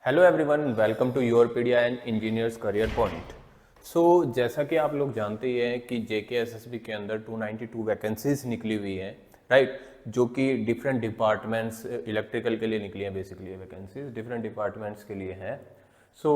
Hello everyone, welcome to Yourpedia and engineers career point. So जैसा कि आप लोग जानते ही हैं कि जेकेएसएसबी के अंदर 292 वैकेंसीज निकली हुई हैं, राइट, जो कि डिफरेंट डिपार्टमेंट्स, इलेक्ट्रिकल के लिए निकली हैं, बेसिकली वैकेंसीज डिफरेंट डिपार्टमेंट्स के लिए हैं। सो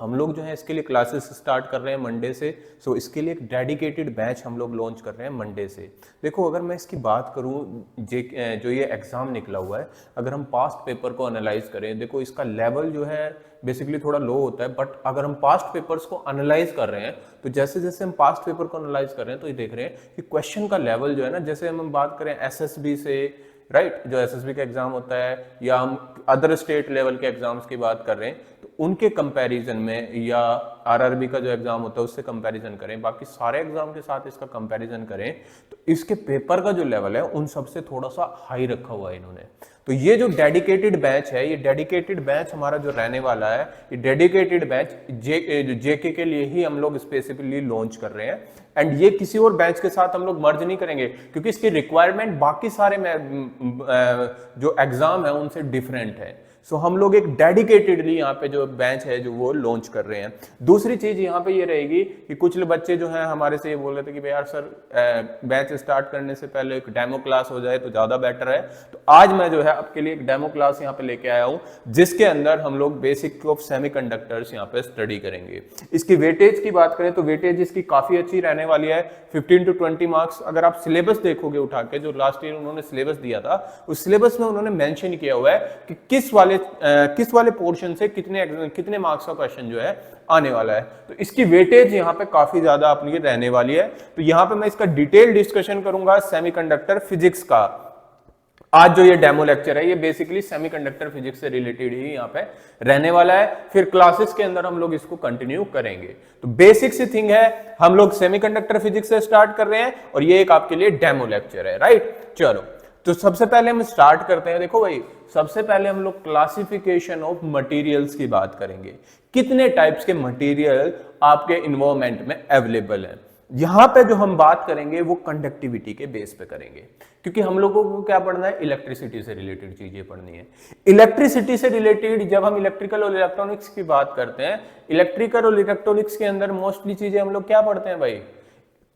हम लोग जो है इसके लिए क्लासेस स्टार्ट कर रहे हैं मंडे से। सो इसके लिए एक डेडिकेटेड बैच हम लोग लॉन्च कर रहे हैं मंडे से। देखो, अगर मैं इसकी बात करूं, जो ये एग्ज़ाम निकला हुआ है, अगर हम पास्ट पेपर को एनालाइज करें, देखो इसका लेवल जो है बेसिकली थोड़ा लो होता है, बट अगर हम पास्ट पेपर्स को एनालाइज कर रहे हैं तो जैसे जैसे हम पास्ट पेपर को एनालाइज कर रहे हैं तो ये देख रहे हैं कि क्वेश्चन का लेवल जो है ना, जैसे हम बात करें एसएसबी से, राइट, जो एसएसबी का एग्जाम होता है, या हम अदर स्टेट लेवल के एग्जाम्स की बात कर रहे हैं तो उनके कंपैरिजन में, या आरआरबी का जो एग्जाम होता है उससे कंपैरिजन करें, बाकी सारे एग्जाम के साथ इसका कंपैरिजन करें तो इसके पेपर का जो लेवल है उन सबसे थोड़ा सा हाई रखा हुआ है इन्होंने। तो ये जो डेडिकेटेड बैच है, ये डेडिकेटेड बैच हमारा जो रहने वाला है, ये डेडिकेटेड बैच जेके के लिए ही हम लोग स्पेसिफिकली लॉन्च कर रहे हैं। एंड ये किसी और बैच के साथ हम लोग मर्ज नहीं करेंगे, क्योंकि इसकी रिक्वायरमेंट बाकी सारे जो एग्जाम है उनसे डिफरेंट है। सो हम लोग एक डेडिकेटेडली यहाँ पे जो बैच है जो वो लॉन्च कर रहे हैं। दूसरी चीज यहाँ पे ये रहेगी कि कुछ बच्चे जो हैं हमारे से ये बोल रहे थे कि भाई यार सर, बैच स्टार्ट करने से पहले एक डेमो क्लास हो जाए तो ज्यादा बेटर है। तो आज मैं जो है आपके लिए एक डेमो क्लास यहाँ पे लेके आया हूँ, जिसके अंदर हम लोग बेसिक ऑफ सेमीकंडक्टर्स यहाँ पे स्टडी करेंगे। इसकी वेटेज की बात करें तो वेटेज इसकी काफी अच्छी रहने वाली है, 15 to 20 मार्क्स। अगर आप सिलेबस देखोगे उठा के, जो लास्ट ईयर उन्होंने सिलेबस दिया था, उस सिलेबस में उन्होंने मेंशन किया हुआ है कि किस वाले पोर्शन से कितने मार्क्स का क्वेश्चन जो है आने वाला है। तो इसकी वेटेज यहाँ पे काफी ज्यादा अपनी रहने वाली है। तो यहाँ पे मैं इसका डिटेल डिस्कशन करूंगा सेमीकंडक्टर फिजिक्स का। आज जो ये डेमो लेक्चर है ये बेसिकली सेमीकंडक्टर फिजिक्स से रिलेटेड ही यहाँ पे रहने वाला है। फिर क्लासेस के अंदर हम लोग इसको कंटिन्यू करेंगे। तो बेसिक सी थिंग है, हम लोग सेमीकंडक्टर फिजिक्स से स्टार्ट कर रहे हैं और ये एक आपके लिए डेमो लेक्चर है, राइट। चलो, तो सबसे पहले हम स्टार्ट करते हैं। देखो भाई, सबसे पहले हम लोग क्लासिफिकेशन ऑफ मटेरियल्स की बात करेंगे। कितने टाइप्स के मटेरियल आपके इन्वायरमेंट में अवेलेबल है। यहां पे जो हम बात करेंगे वो कंडक्टिविटी के बेस पे करेंगे, क्योंकि हम लोगों को क्या पढ़ना है, इलेक्ट्रिसिटी से रिलेटेड चीजें पढ़नी है। इलेक्ट्रिसिटी से रिलेटेड जब हम इलेक्ट्रिकल और इलेक्ट्रॉनिक्स की बात करते हैं, इलेक्ट्रिकल और इलेक्ट्रॉनिक्स के अंदर मोस्टली चीजें हम लोग क्या पढ़ते हैं भाई,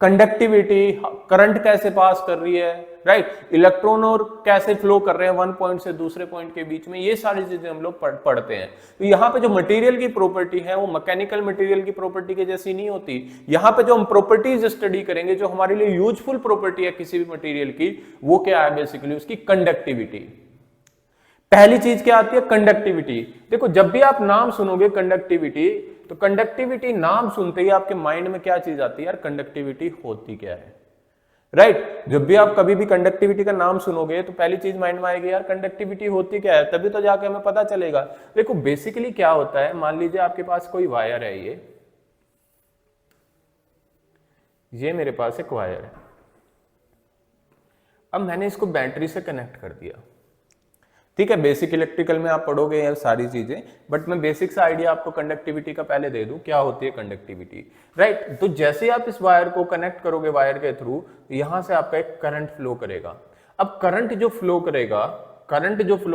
कंडक्टिविटी, करंट कैसे पास कर रही है, राइट, इलेक्ट्रॉन और कैसे फ्लो कर रहे हैं वन पॉइंट से दूसरे पॉइंट के बीच में, ये सारी चीजें हम लोग पढ़ते हैं। तो यहाँ पे जो मटेरियल की प्रॉपर्टी है वो मैकेनिकल मटेरियल की प्रॉपर्टी के जैसी नहीं होती। यहाँ पे जो हम प्रॉपर्टीज स्टडी करेंगे, जो हमारे लिए यूजफुल प्रॉपर्टी है किसी भी मटेरियल की, वो क्या है, बेसिकली उसकी कंडक्टिविटी। पहली चीज क्या आती है, कंडक्टिविटी। देखो, जब भी आप नाम सुनोगे कंडक्टिविटी, तो कंडक्टिविटी नाम सुनते ही आपके माइंड में क्या चीज आती है, यार कंडक्टिविटी होती क्या है, राइट। जब भी आप कभी भी कंडक्टिविटी का नाम सुनोगे तो पहली चीज माइंड में आएगी, यार कंडक्टिविटी होती क्या है, तभी तो जाके हमें पता चलेगा। देखो बेसिकली क्या होता है, मान लीजिए आपके पास कोई वायर है, ये मेरे पास एक वायर है। अब मैंने इसको बैटरी से कनेक्ट कर दिया, ठीक है। बेसिक इलेक्ट्रिकल में आप पढ़ोगे ये सारी चीजें, बट मैं बेसिक सा आइडिया आपको कंडक्टिविटी का पहले दे दूं, क्या होती है कंडक्टिविटी, राइट। तो जैसे आप इस वायर को कनेक्ट करोगे वायर के थ्रू, यहां से आपका एक करंट फ्लो करेगा। अब करंट जो फ्लो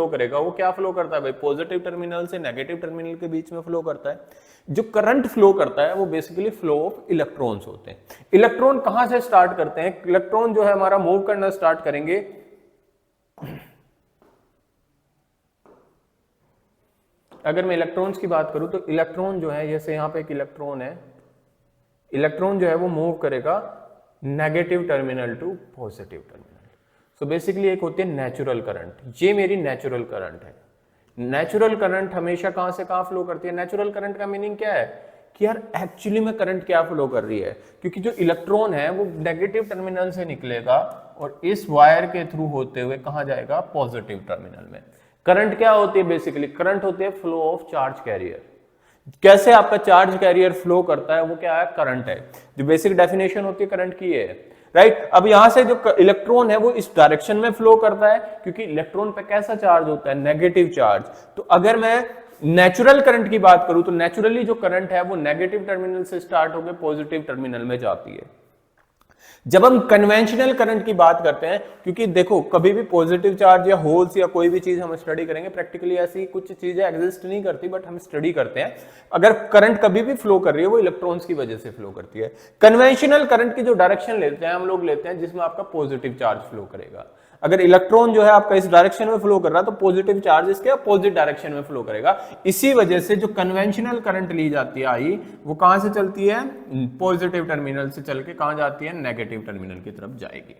करेगा वो क्या फ्लो करता है भाई, पॉजिटिव टर्मिनल से नेगेटिव टर्मिनल के बीच में फ्लो करता है। जो करंट फ्लो करता है वो बेसिकली फ्लो ऑफ इलेक्ट्रॉन्स होते हैं। इलेक्ट्रॉन कहां से स्टार्ट करते हैं, इलेक्ट्रॉन जो है हमारा मूव करना स्टार्ट करेंगे, अगर मैं इलेक्ट्रॉन्स की बात करूं तो इलेक्ट्रॉन जो है, जैसे यहां पे एक इलेक्ट्रॉन है, इलेक्ट्रॉन जो है वो मूव करेगा negative terminal to positive terminal. So basically एक होती है नेचुरल करंट, ये मेरी नेचुरल करंट है। नेचुरल करंट हमेशा कहां से कहां फ्लो करती है। नेचुरल करंट का मीनिंग क्या है कि यार एक्चुअली में करंट क्या फ्लो कर रही है, क्योंकि जो इलेक्ट्रॉन है वो नेगेटिव टर्मिनल से निकलेगा और इस वायर के थ्रू होते हुए कहां जाएगा, पॉजिटिव टर्मिनल में। करंट क्या होती है, बेसिकली करंट होती है फ्लो ऑफ चार्ज कैरियर। कैसे आपका चार्ज कैरियर फ्लो करता है वो क्या है, करंट है। जो बेसिक डेफिनेशन होती है करंट की है, राइट। अब यहां से जो इलेक्ट्रॉन है वो इस डायरेक्शन में फ्लो करता है, क्योंकि इलेक्ट्रॉन पे कैसा चार्ज होता है, नेगेटिव चार्ज। तो अगर मैं नेचुरल करंट की बात करूं तो नेचुरली जो करंट है वो नेगेटिव टर्मिनल से स्टार्ट होकर पॉजिटिव टर्मिनल में जाती है। जब हम कन्वेंशनल करंट की बात करते हैं, क्योंकि देखो कभी भी पॉजिटिव चार्ज या होल्स या कोई भी चीज हम स्टडी करेंगे, प्रैक्टिकली ऐसी कुछ चीजें एग्जिस्ट नहीं करती, बट हम स्टडी करते हैं। अगर करंट कभी भी फ्लो कर रही है वो इलेक्ट्रॉन्स की वजह से फ्लो करती है। कन्वेंशनल करंट की जो डायरेक्शन लेते हैं हम लोग लेते हैं जिसमें आपका पॉजिटिव चार्ज फ्लो करेगा। अगर इलेक्ट्रॉन जो है आपका इस डायरेक्शन में फ्लो कर रहा है तो पॉजिटिव चार्ज इसके अपोजिट डायरेक्शन में फ्लो करेगा। इसी वजह से जो कन्वेंशनल करंट ली जाती है आई, वो कहां से चलती है, पॉजिटिव टर्मिनल से चल के कहां जाती है, नेगेटिव टर्मिनल की तरफ जाएगी।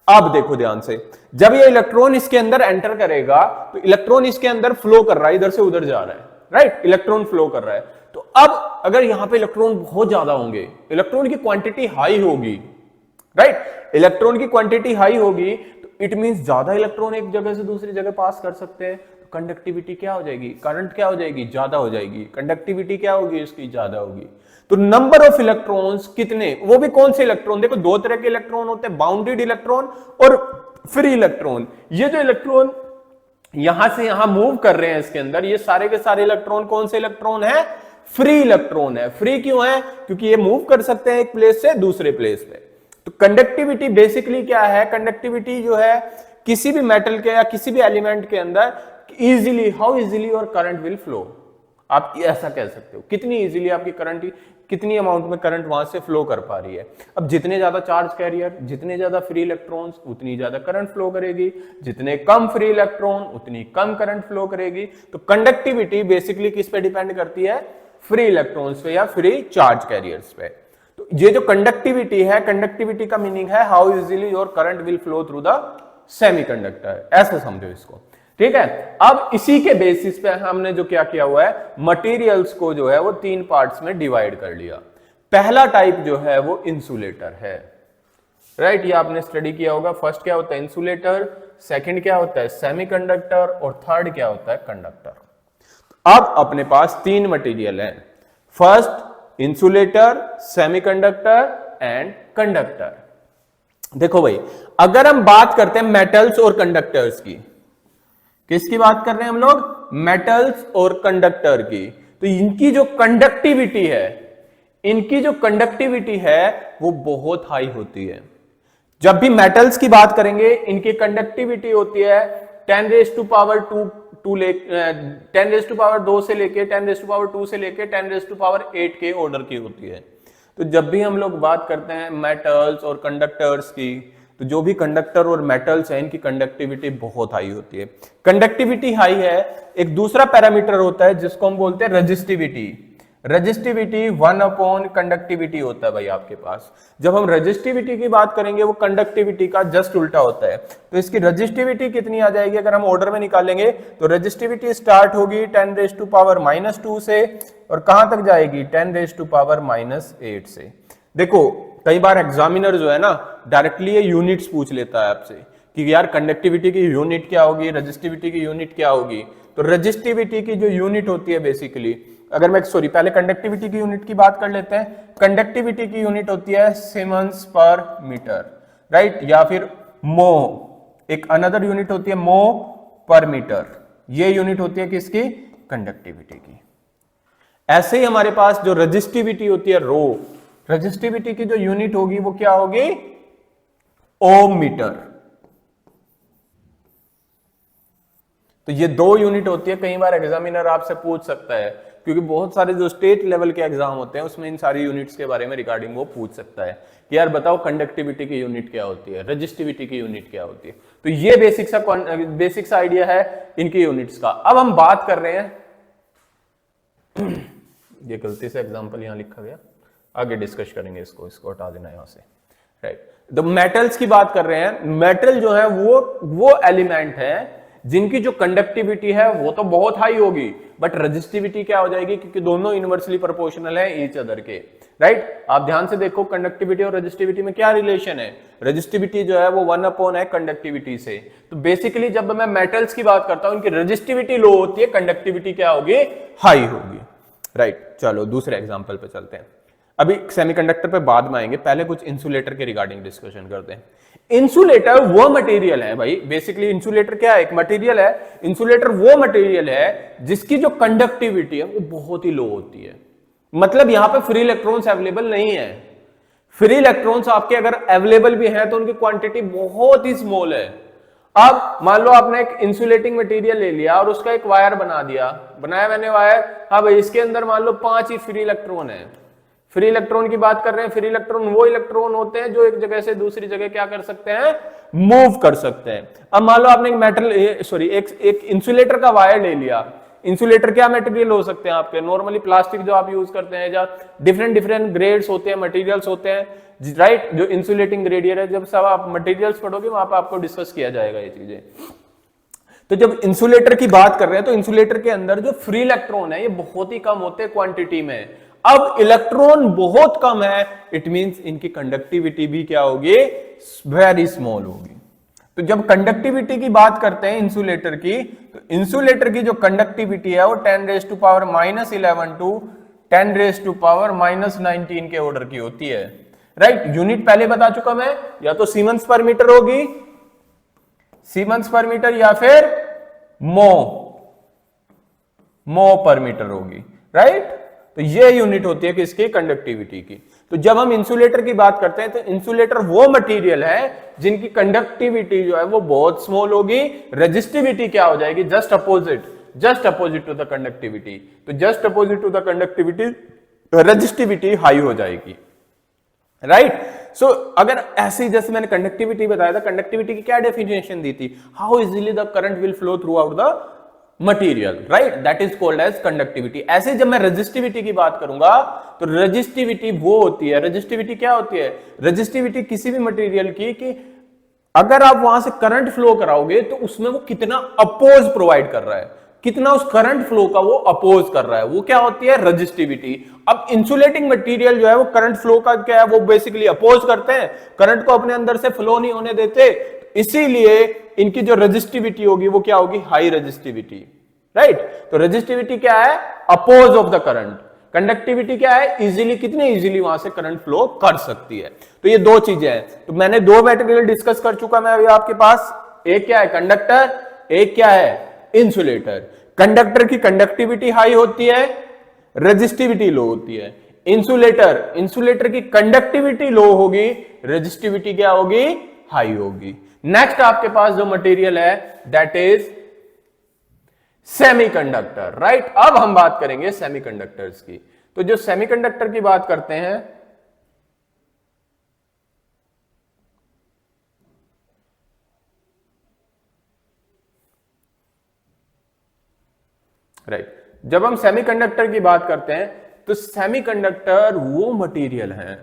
अब देखो ध्यान से, जब ये इलेक्ट्रॉन इसके अंदर एंटर करेगा तो इलेक्ट्रॉन इसके अंदर फ्लो कर रहा है, इधर से उधर जा रहा है, राइट, इलेक्ट्रॉन फ्लो कर रहा है। तो अब अगर यहां पे इलेक्ट्रॉन बहुत ज्यादा होंगे, इलेक्ट्रॉन की क्वांटिटी हाई होगी, राइट, इलेक्ट्रॉन की क्वांटिटी हाई होगी, इट मींस ज्यादा इलेक्ट्रॉन एक जगह से दूसरी जगह पास कर सकते हैं, तो कंडक्टिविटी क्या हो जाएगी, करंट क्या हो जाएगी, ज्यादा हो जाएगी, कंडक्टिविटी क्या होगी इसकी, ज्यादा होगी। तो नंबर ऑफ इलेक्ट्रॉन्स कितने, वो भी कौन से इलेक्ट्रॉन, देखो दो तरह के इलेक्ट्रॉन होते हैं, बाउंडेड इलेक्ट्रॉन और फ्री इलेक्ट्रॉन। ये जो इलेक्ट्रॉन यहां से यहां मूव कर रहे हैं इसके अंदर, ये सारे के सारे इलेक्ट्रॉन कौन से इलेक्ट्रॉन है, फ्री इलेक्ट्रॉन है। फ्री क्यों है, क्योंकि ये मूव कर सकते हैं एक प्लेस से दूसरे प्लेस पे। तो कंडक्टिविटी बेसिकली क्या है, कंडक्टिविटी जो है किसी भी मेटल के या किसी भी एलिमेंट के अंदर इजीली, हाउ इजीली और करंट विल फ्लो, आप ऐसा कह सकते हो, कितनी इजीली आपकी करंट, कितनी अमाउंट में करंट वहां से फ्लो कर पा रही है। अब जितने ज्यादा चार्ज कैरियर, जितने ज्यादा फ्री इलेक्ट्रॉन्स, उतनी ज्यादा करंट फ्लो करेगी, जितने कम फ्री इलेक्ट्रॉन उतनी कम करंट फ्लो करेगी। तो कंडक्टिविटी बेसिकली किस पे डिपेंड करती है, फ्री इलेक्ट्रॉन्स पे या फ्री चार्ज कैरियर्स पे। तो ये जो कंडक्टिविटी है, कंडक्टिविटी का मीनिंग है how easily your current will flow through the semiconductor, ऐसे समझो इसको, ठीक है। अब इसी के बेसिस पे हमने जो क्या किया हुआ है, मटेरियल्स को जो है वो तीन पार्ट्स में डिवाइड कर लिया। पहला टाइप जो है वो इंसुलेटर है, राइट, ये आपने स्टडी किया होगा। फर्स्ट क्या होता है, इंसुलेटर, सेकंड क्या होता है, सेमीकंडक्टर, और थर्ड क्या होता है, कंडक्टर। अब अपने पास तीन मटेरियल है, first insulator, semiconductor and conductor. देखो भाई, अगर हम बात करते हैं मेटल्स और कंडक्टर्स की, किसकी बात कर रहे हैं हम लोग, मेटल्स और कंडक्टर की, तो इनकी जो कंडक्टिविटी है, इनकी जो कंडक्टिविटी है वो बहुत हाई होती है। जब भी मेटल्स की बात करेंगे इनकी कंडक्टिविटी होती है 10 raise to power 2 10 raise to power 2 से लेके 10 रेज़ टू पावर 2 से लेके 10 रेज़ टू पावर 8 के ऑर्डर की होती है। तो जब भी हम लोग बात करते हैं मेटल्स और कंडक्टर्स की, तो जो भी कंडक्टर और मेटल्स हैं इनकी कंडक्टिविटी बहुत हाई होती है। कंडक्टिविटी हाई है, एक दूसरा पैरामीटर होता है जिसको हम बोलते हैं रेजिस्टिविटी। रेजिस्टिविटी 1 कंडक्टिविटी होता है भाई आपके पास। जब हम रेजिस्टिविटी की बात करेंगे वो कंडक्टिविटी का जस्ट उल्टा होता है। तो इसकी रेजिस्टिविटी कितनी आ जाएगी, अगर हम ऑर्डर में निकालेंगे तो रेजिस्टिविटी स्टार्ट होगी 10 रेज़ टू पावर -2 से, और कहां तक जाएगी 10 रेज़ टू पावर -8 से। देखो कई बार एग्जामिनर जो है ना डायरेक्टली ये यूनिट्स पूछ लेता है आपसे कि यार कंडक्टिविटी की यूनिट क्या होगी, रेजिस्टिविटी की यूनिट क्या होगी। तो रेजिस्टिविटी की जो यूनिट होती है बेसिकली, अगर मैं पहले कंडक्टिविटी की यूनिट की बात कर लेते हैं। कंडक्टिविटी की यूनिट होती है सीमेंस पर मीटर, राइट, या फिर मो, एक अनदर यूनिट होती है मो पर मीटर। ये यूनिट होती है किसकी, कंडक्टिविटी की। ऐसे ही हमारे पास जो रेजिस्टिविटी होती है रो, रेजिस्टिविटी की जो यूनिट होगी वो क्या होगी, ओम मीटर। तो ये दो यूनिट होती है। कई बार एग्जामिनर आपसे पूछ सकता है, क्योंकि बहुत सारे जो स्टेट लेवल के एग्जाम होते हैं उसमें इन सारी यूनिट्स के बारे में रिगार्डिंग वो पूछ सकता है कि यार बताओ कंडक्टिविटी की यूनिट क्या होती है, रेजिस्टिविटी की यूनिट क्या होती है। तो ये बेसिक सा आइडिया है इनकी यूनिट्स का। अब हम बात कर रहे हैं ये गलती से एग्जाम्पल यहां लिखा गया, आगे डिस्कस करेंगे इसको हटा देना यहां से, राइट। तो मेटल्स की बात कर रहे हैं। मेटल जो है वो एलिमेंट है जिनकी जो कंडक्टिविटी है वो तो बहुत हाई होगी, बट रेजिस्टिविटी क्या हो जाएगी, क्योंकि दोनों इनवर्सली प्रोपोर्शनल है ईच अदर के, राइट। आप ध्यान से देखो कंडक्टिविटी और रेजिस्टिविटी में क्या रिलेशन है। रेजिस्टिविटी जो है वो 1 है कंडक्टिविटी से। तो बेसिकली जब मैं मेटल्स की बात करता हूं, इनकी रेजिस्टिविटी लो होती है, कंडक्टिविटी क्या होगी, हाई होगी, राइट। चलो दूसरे एग्जाम्पल पे चलते हैं। अभी सेमीकंडक्टर पे बाद में आएंगे, पहले कुछ इंसुलेटर के रिगार्डिंग डिस्कशन करते हैं। इंसुलेटर वो मटेरियल है भाई, बेसिकली इंसुलेटर क्या है, एक मटेरियल है। इंसुलेटर वो मटेरियल है जिसकी जो कंडक्टिविटी है वो बहुत ही लो होती है। मतलब यहां पे फ्री इलेक्ट्रॉन्स अवेलेबल नहीं है। फ्री इलेक्ट्रॉन्स आपके अगर अवेलेबल भी हैं तो उनकी क्वांटिटी बहुत ही स्मॉल है। अब मान लो आपने एक इंसुलेटिंग मटेरियल ले लिया और उसका एक वायर बना दिया, बनाया मैंने वायर, हाँ भाई इसके अंदर मान लो 5 ही फ्री इलेक्ट्रॉन है। फ्री इलेक्ट्रॉन की बात कर रहे हैं, फ्री इलेक्ट्रॉन वो इलेक्ट्रॉन होते हैं जो एक जगह से दूसरी जगह क्या कर सकते हैं, मूव कर सकते हैं। अब मान लो आपने एक इंसुलेटर का वायर ले लिया। इंसुलेटर क्या मटेरियल हो सकते हैं आपके, नॉर्मली प्लास्टिक जो आप यूज करते हैं, या डिफरेंट डिफरेंट ग्रेड्स होते हैं, मटेरियल्स होते हैं, राइट, जो इंसुलेटिंग ग्रेडियर है। जब सब आप मटेरियल्स पढ़ोगे वहां पर आपको डिस्कस किया जाएगा ये चीजें। तो जब इंसुलेटर की बात कर रहे हैं तो इंसुलेटर के अंदर जो फ्री इलेक्ट्रॉन है ये बहुत ही कम होते हैं क्वांटिटी में। अब इलेक्ट्रॉन बहुत कम है, इट मींस इनकी कंडक्टिविटी भी क्या होगी, वेरी स्मॉल होगी। तो जब कंडक्टिविटी की बात करते हैं इंसुलेटर की, तो इंसुलेटर की जो कंडक्टिविटी है वो 10⁻⁻11 टू 10⁻⁻19 के ऑर्डर की होती है, राइट। यूनिट पहले बता चुका मैं, या तो सीमेंस पर मीटर होगी, सीमेंस पर मीटर, या फिर मो पर मीटर होगी, राइट। तो ये यूनिट होती है किसकी, कंडक्टिविटी की। तो जब हम इंसुलेटर की बात करते हैं तो इंसुलेटर वो मटेरियल है जिनकी कंडक्टिविटी जो है वो बहुत स्मॉल होगी, रेजिस्टिविटी क्या हो जाएगी, just opposite to the conductivity. तो just opposite to the conductivity resistivity high हो जाएगी, राइट। सो अगर ऐसे जैसे मैंने कंडक्टिविटी बताया था, कंडक्टिविटी की क्या डेफिनेशन दी थी, how easily the current will flow throughout the material, right, that is called as conductivity. ऐसे जब मैं रेजिस्टिविटी की बात करूंगा तो रेजिस्टिविटी वो होती है, रेजिस्टिविटी क्या होती है, रेजिस्टिविटी किसी भी मटेरियल की कि अगर आप वहां से करंट फ्लो कराओगे तो उसमें वो कितना अपोज प्रोवाइड कर रहा है, कितना उस करंट फ्लो का वो अपोज कर रहा है, वो क्या होती है, रेजिस्टिविटी। अब इंसुलेटिंग मटेरियल जो है वो करंट फ्लो का क्या है, वो बेसिकली अपोज करते हैं, करंट को अपने अंदर से फ्लो नहीं होने देते, इसीलिए इनकी जो रेजिस्टिविटी होगी वो क्या होगी, हाई रेजिस्टिविटी, राइट। तो रेजिस्टिविटी क्या है, oppose of the current. Conductivity क्या है, इजीली, कितने इजीली वहां से करंट फ्लो कर सकती है। तो ये दो चीजें हैं। तो मैंने दो मटेरियल डिस्कस कर चुका मैं अभी आपके पास, एक क्या है कंडक्टर, एक क्या है इंसुलेटर। कंडक्टर की कंडक्टिविटी हाई होती है, रेजिस्टिविटी लो होती है। इंसुलेटर की कंडक्टिविटी लो होगी, रेजिस्टिविटी क्या होगी, हाई होगी। नेक्स्ट आपके पास जो मटेरियल है दैट इज सेमीकंडक्टर, राइट। अब हम बात करेंगे सेमीकंडक्टर्स की। तो जो सेमीकंडक्टर की बात करते हैं, राइट, जब हम सेमीकंडक्टर की बात करते हैं तो सेमीकंडक्टर वो मटेरियल है,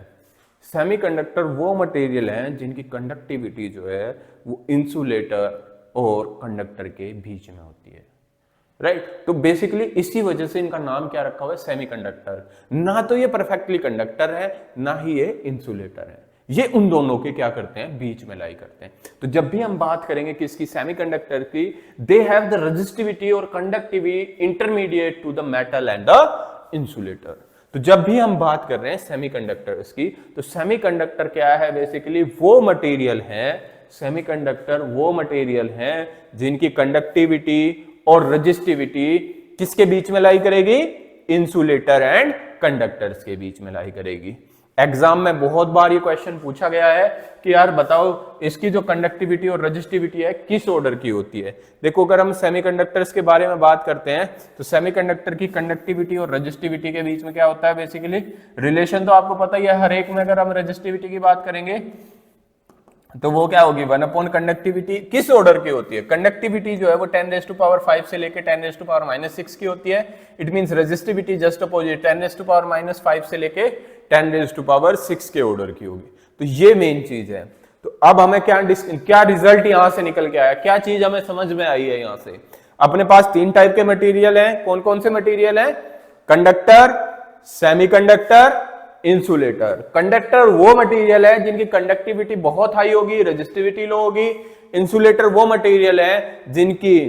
सेमीकंडक्टर वो मटेरियल है जिनकी कंडक्टिविटी जो है वो इंसुलेटर और कंडक्टर के बीच में होती है, राइट। तो बेसिकली इसी वजह से इनका नाम क्या रखा हुआ है, सेमीकंडक्टर। ना तो ये परफेक्टली कंडक्टर है, ना ही ये इंसुलेटर है, ये उन दोनों के क्या करते हैं, बीच में लाई करते हैं। तो जब भी हम बात करेंगे किसकी, सेमीकंडक्टर की, दे हैव द रेजिस्टिविटी और conductivity intermediate to the metal and the insulator. तो जब भी हम बात कर रहे हैं सेमीकंडक्टर्स की, तो सेमीकंडक्टर क्या है, बेसिकली वो मटेरियल है, सेमीकंडक्टर वो मटेरियल है जिनकी कंडक्टिविटी और रेजिस्टिविटी किसके बीच में लाई करेगी, इंसुलेटर एंड कंडक्टर्स के बीच में लाई करेगी। एग्जाम में बहुत बार ये क्वेश्चन पूछा गया है कि यार बताओ इसकी जो कंडक्टिविटी और रेजिस्टिविटी है किस ऑर्डर की होती है। देखो अगर हम सेमीकंडक्टर्स के बारे में बात करते हैं तो सेमीकंडक्टर की कंडक्टिविटी और रेजिस्टिविटी के बीच में क्या होता है, बेसिकली रिलेशन तो आपको पता ही है, हर एक में अगर हम रेजिस्टिविटी की बात करेंगे तो वो क्या होगी, 1 कंडक्टिविटी किस ऑर्डर की होती है, कंडक्टिविटी जो है वो 10⁵ से लेके 10⁻⁻6 की होती है। It means resistivity just opposite 10⁻⁻5 से लेके 10⁻6 के ऑर्डर की होगी। तो ये मेन चीज है। तो अब हमें क्या रिजल्ट यहां से निकल के आया, क्या चीज हमें समझ में आई है यहां से। अपने पास 3 टाइप के मटेरियल हैं, कौन कौन से मटेरियल हैं, कंडक्टर, सेमीकंडक्टर, इंसुलेटर। कंडक्टर वो मटेरियल है जिनकी कंडक्टिविटी बहुत हाई होगी, रेजिस्टिविटी लो होगी। इंसुलेटर वो मटेरियल है जिनकी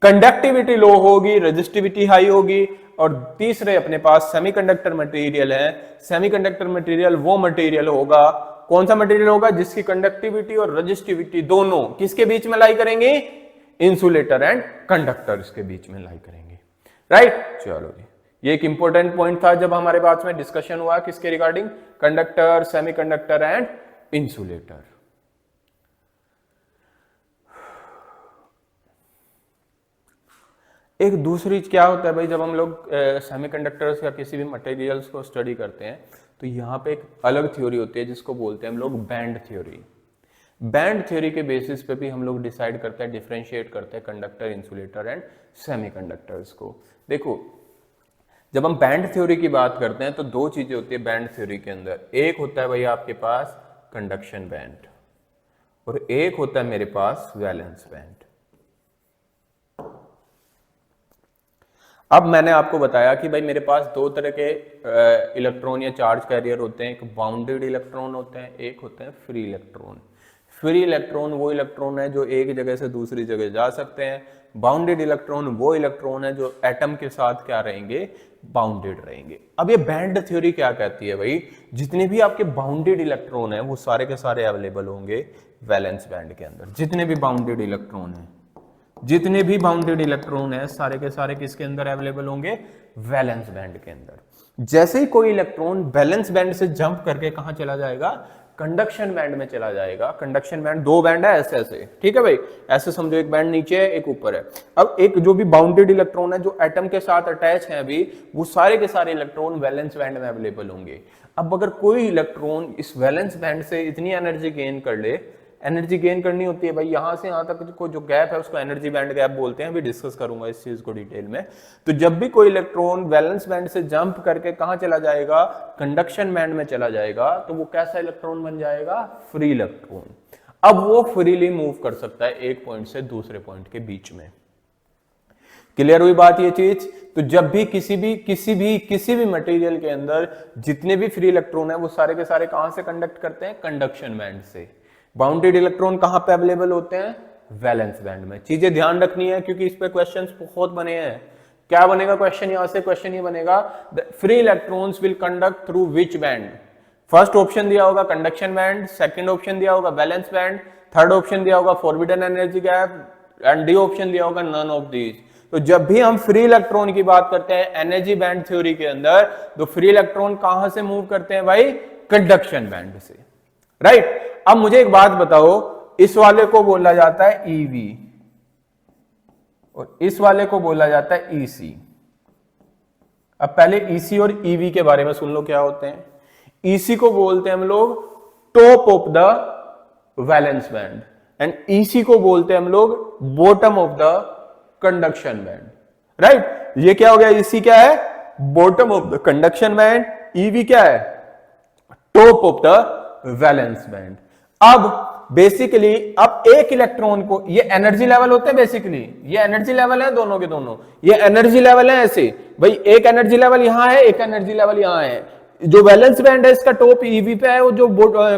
कंडक्टिविटी लो होगी, रेजिस्टिविटी हाई होगी। और तीसरे अपने पास सेमीकंडक्टर मटेरियल है। सेमीकंडक्टर मटेरियल वो मटेरियल होगा, कौन सा मटेरियल होगा, जिसकी कंडक्टिविटी और रेजिस्टिविटी दोनों किसके बीच में लाई करेंगे, इंसुलेटर एंड कंडक्टर्स के बीच में लाई करेंगे, राइट। चलो जी, ये एक इंपॉर्टेंट पॉइंट था जब हमारे पास में डिस्कशन हुआ किसके regarding, conductor, semiconductor and insulator. एक दूसरी क्या होता है भाई, जब हम लोग सेमीकंडक्टर्स या किसी भी मटेरियल्स को स्टडी करते हैं तो यहाँ पे एक अलग थ्योरी होती है जिसको बोलते हैं हम लोग बैंड थ्योरी। बैंड थ्योरी के बेसिस पे भी हम लोग डिसाइड करते हैं, डिफरेंशिएट करते हैं कंडक्टर, इंसुलेटर एंड सेमीकंडक्टर्स को। देखो जब हम बैंड थ्योरी की बात करते हैं तो दो चीजें होती है बैंड थ्योरी के अंदर। एक होता है भाई आपके पास कंडक्शन बैंड और एक होता है मेरे पास वैलेंस बैंड। अब मैंने आपको बताया कि भाई मेरे पास दो तरह के इलेक्ट्रॉन या चार्ज कैरियर होते हैं, एक बाउंडेड इलेक्ट्रॉन होते हैं, एक होते हैं फ्री इलेक्ट्रॉन। फ्री इलेक्ट्रॉन वो इलेक्ट्रॉन है जो एक जगह से दूसरी जगह जा सकते हैं। बाउंडेड इलेक्ट्रॉन वो इलेक्ट्रॉन है जो एटम के साथ क्या रहेंगे, बाउंडेड रहेंगे। अब ये बैंड थ्योरी क्या कहती है भाई, जितने भी आपके बाउंडेड इलेक्ट्रॉन है वो सारे के सारे अवेलेबल होंगे वैलेंस बैंड के अंदर। जितने भी बाउंडेड इलेक्ट्रॉन है, जितने भी बाउंडेड इलेक्ट्रॉन है सारे के सारे किसके अंदर अवेलेबल होंगे, वैलेंस बैंड के अंदर। जैसे ही कोई इलेक्ट्रॉन वैलेंस बैंड से जंप करके कहां चला जाएगा, कंडक्शन बैंड में चला जाएगा। कंडक्शन बैंड दो बैंड है ऐसे ऐसे, ठीक है भाई, ऐसे समझो, एक बैंड नीचे है एक ऊपर है। अब एक जो भी बाउंडेड इलेक्ट्रॉन है जो एटम के साथ अटैच है अभी, वो सारे के सारे इलेक्ट्रॉन वैलेंस बैंड में अवेलेबल होंगे। अब अगर कोई इलेक्ट्रॉन इस वैलेंस बैंड से इतनी एनर्जी गेन कर ले, एनर्जी गेन करनी होती है भाई यहां से यहां तक को जो गैप है उसको एनर्जी बैंड गैप बोलते हैं, अभी डिस्कस करूंगा इस चीज को डिटेल में। तो जब भी कोई इलेक्ट्रॉन वैलेंस बैंड से जंप करके कहां चला जाएगा, कंडक्शन बैंड में चला जाएगा, तो वो कैसा इलेक्ट्रॉन बन जाएगा, फ्री इलेक्ट्रॉन। अब वो फ्रीली मूव कर सकता है एक पॉइंट से दूसरे पॉइंट के बीच में। क्लियर हुई बात ये चीज। तो जब भी किसी भी मटेरियल के अंदर जितने भी फ्री इलेक्ट्रॉन है वो सारे के सारे कहां से कंडक्ट करते हैं, कंडक्शन बैंड से। बाउंडेड इलेक्ट्रॉन कहां पे अवेलेबल होते हैं, वैलेंस बैंड में। चीजें ध्यान रखनी है क्योंकि इस पे क्वेश्चंस बहुत बने हैं। क्या बनेगा क्वेश्चन, यहां से क्वेश्चन ये बनेगा, the free electrons will conduct through which band. First option दिया होगा कंडक्शन बैंड, सेकंड ऑप्शन दिया होगा बैलेंस बैंड, थर्ड ऑप्शन दिया होगा forbidden energy gap and D option दिया होगा नन ऑफ दीज। तो जब भी हम फ्री इलेक्ट्रॉन की बात करते हैं एनर्जी बैंड थ्योरी के अंदर, तो फ्री इलेक्ट्रॉन कहां से मूव करते हैं भाई, कंडक्शन बैंड से, राइट। अब मुझे एक बात बताओ, इस वाले को बोला जाता है ईवी और इस वाले को बोला जाता है ईसी। अब पहले ईसी और ईवी के बारे में सुन लो क्या होते हैं। ईसी को बोलते हैं हम लोग top of the valence band and EC को बोलते हैं हम लोग bottom of the conduction band, right. ये क्या हो गया, ईसी क्या है, bottom of the conduction band, EV क्या है, top of the valence band. अब बेसिकली अब एक इलेक्ट्रॉन को, ये एनर्जी लेवल होते हैं बेसिकली, ये एनर्जी लेवल है दोनों के दोनों, ये एनर्जी लेवल है ऐसे भाई, एक एनर्जी लेवल यहां है, एक एनर्जी लेवल यहां है। जो वैलेंस बैंड है इसका टॉप ईवी पे है, और जो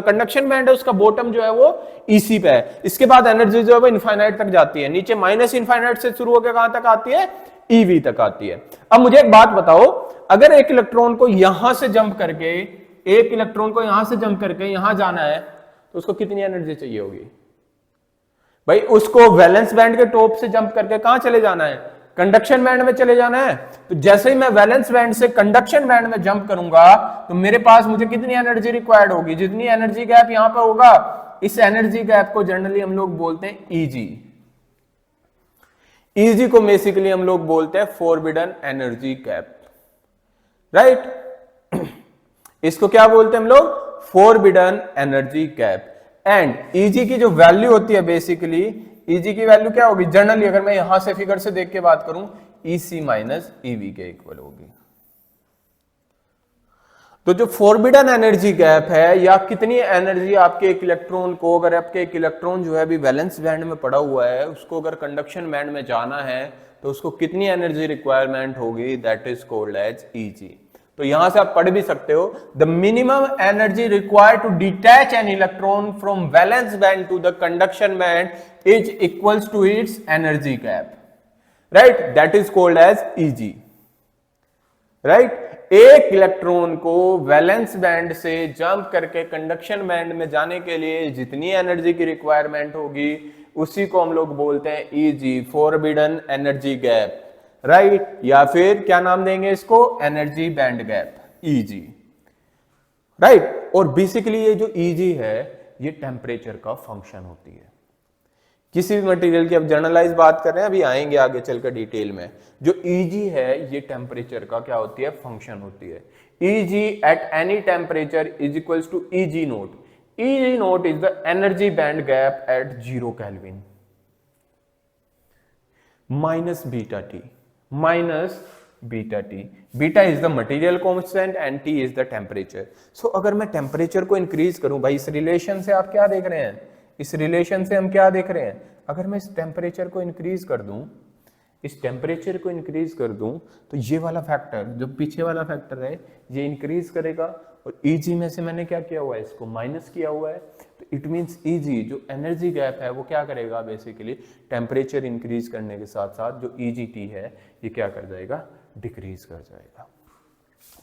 कंडक्शन बैंड है उसका बॉटम जो है वो ईसी पे है। इसके बाद एनर्जी जो है वो इनफाइनाइट तक जाती है, नीचे माइनस इनफाइनाइट से शुरू होकर कहां तक आती है, ईवी तक आती है। अब मुझे एक बात बताओ, अगर एक इलेक्ट्रॉन को यहां से जंप करके, एक इलेक्ट्रॉन को यहां से जंप करके यहां जाना है तो उसको कितनी एनर्जी चाहिए होगी भाई, उसको वैलेंस बैंड के टॉप से जंप करके कहां चले जाना है, कंडक्शन बैंड में चले जाना है। तो जैसे ही मैं वैलेंस बैंड से कंडक्शन बैंड में जंप करूंगा तो मेरे पास मुझे कितनी एनर्जी रिक्वायर्ड होगी, जितनी एनर्जी गैप यहां पे होगा, इस एनर्जी गैप को जनरली हम लोग बोलते हैं ईजी। ईजी को बेसिकली हम लोग बोलते हैं फॉरबिडन एनर्जी गैप, राइट। इसको क्या बोलते हैं हम लोग, forbidden energy gap. And easy की जो वैल्यू होती है बेसिकली, ईजी की वैल्यू क्या होगी, जनरली अगर मैं यहां से फिगर से देख के बात करूं, ईसी माइनस ईवी के इक्वल होगी। तो जो फॉरबिडन एनर्जी गैप है, या कितनी एनर्जी आपके एक इलेक्ट्रॉन को, अगर आपके एक इलेक्ट्रॉन जो है अभी वैलेंस बैंड में पड़ा हुआ है, उसको अगर कंडक्शन बैंड में जाना है तो उसको कितनी एनर्जी रिक्वायरमेंट होगी, that is called as EG. तो यहां से आप पढ़ भी सकते हो, the minimum energy required to detach an electron from valence band to the conduction band is equals to its energy gap, right, that is called as EG, right. एक electron को वैलेंस बैंड से jump करके conduction band में जाने के लिए जितनी energy की रिक्वायरमेंट होगी उसी को हम लोग बोलते हैं easy, forbidden energy gap, right, या फिर क्या नाम देंगे इसको, energy band gap, easy, right. और बेसिकली ये जो ईजी है ये टेम्परेचर का फंक्शन होती है किसी भी मटेरियल की। अब जर्नलाइज बात कर रहे हैं, अभी आएंगे आगे चलकर डिटेल में। जो ईजी है ये टेम्परेचर का क्या होती है, फंक्शन होती है। EG at any temperature is equals to EG naught. EG naught is the energy band gap at 0 kelvin minus beta T, minus beta T. Beta is the material constant and T is the temperature. So अगर मैं temperature को increase करूं, भाई इस relation से आप क्या देख रहे हैं, इस रिलेशन से हम क्या देख रहे हैं, अगर मैं इस टेम्परेचर को इंक्रीज कर दूं, इस टेम्परेचर को इंक्रीज कर दूं, तो ये वाला फैक्टर जो पीछे वाला फैक्टर है ये इंक्रीज करेगा, और Eg में से मैंने क्या किया हुआ है, इसको माइनस किया हुआ है, तो इट मींस Eg जो एनर्जी गैप है वो क्या करेगा, बेसिकली टेम्परेचर इंक्रीज करने के साथ साथ जो EGT है ये क्या कर जाएगा, डिक्रीज कर जाएगा।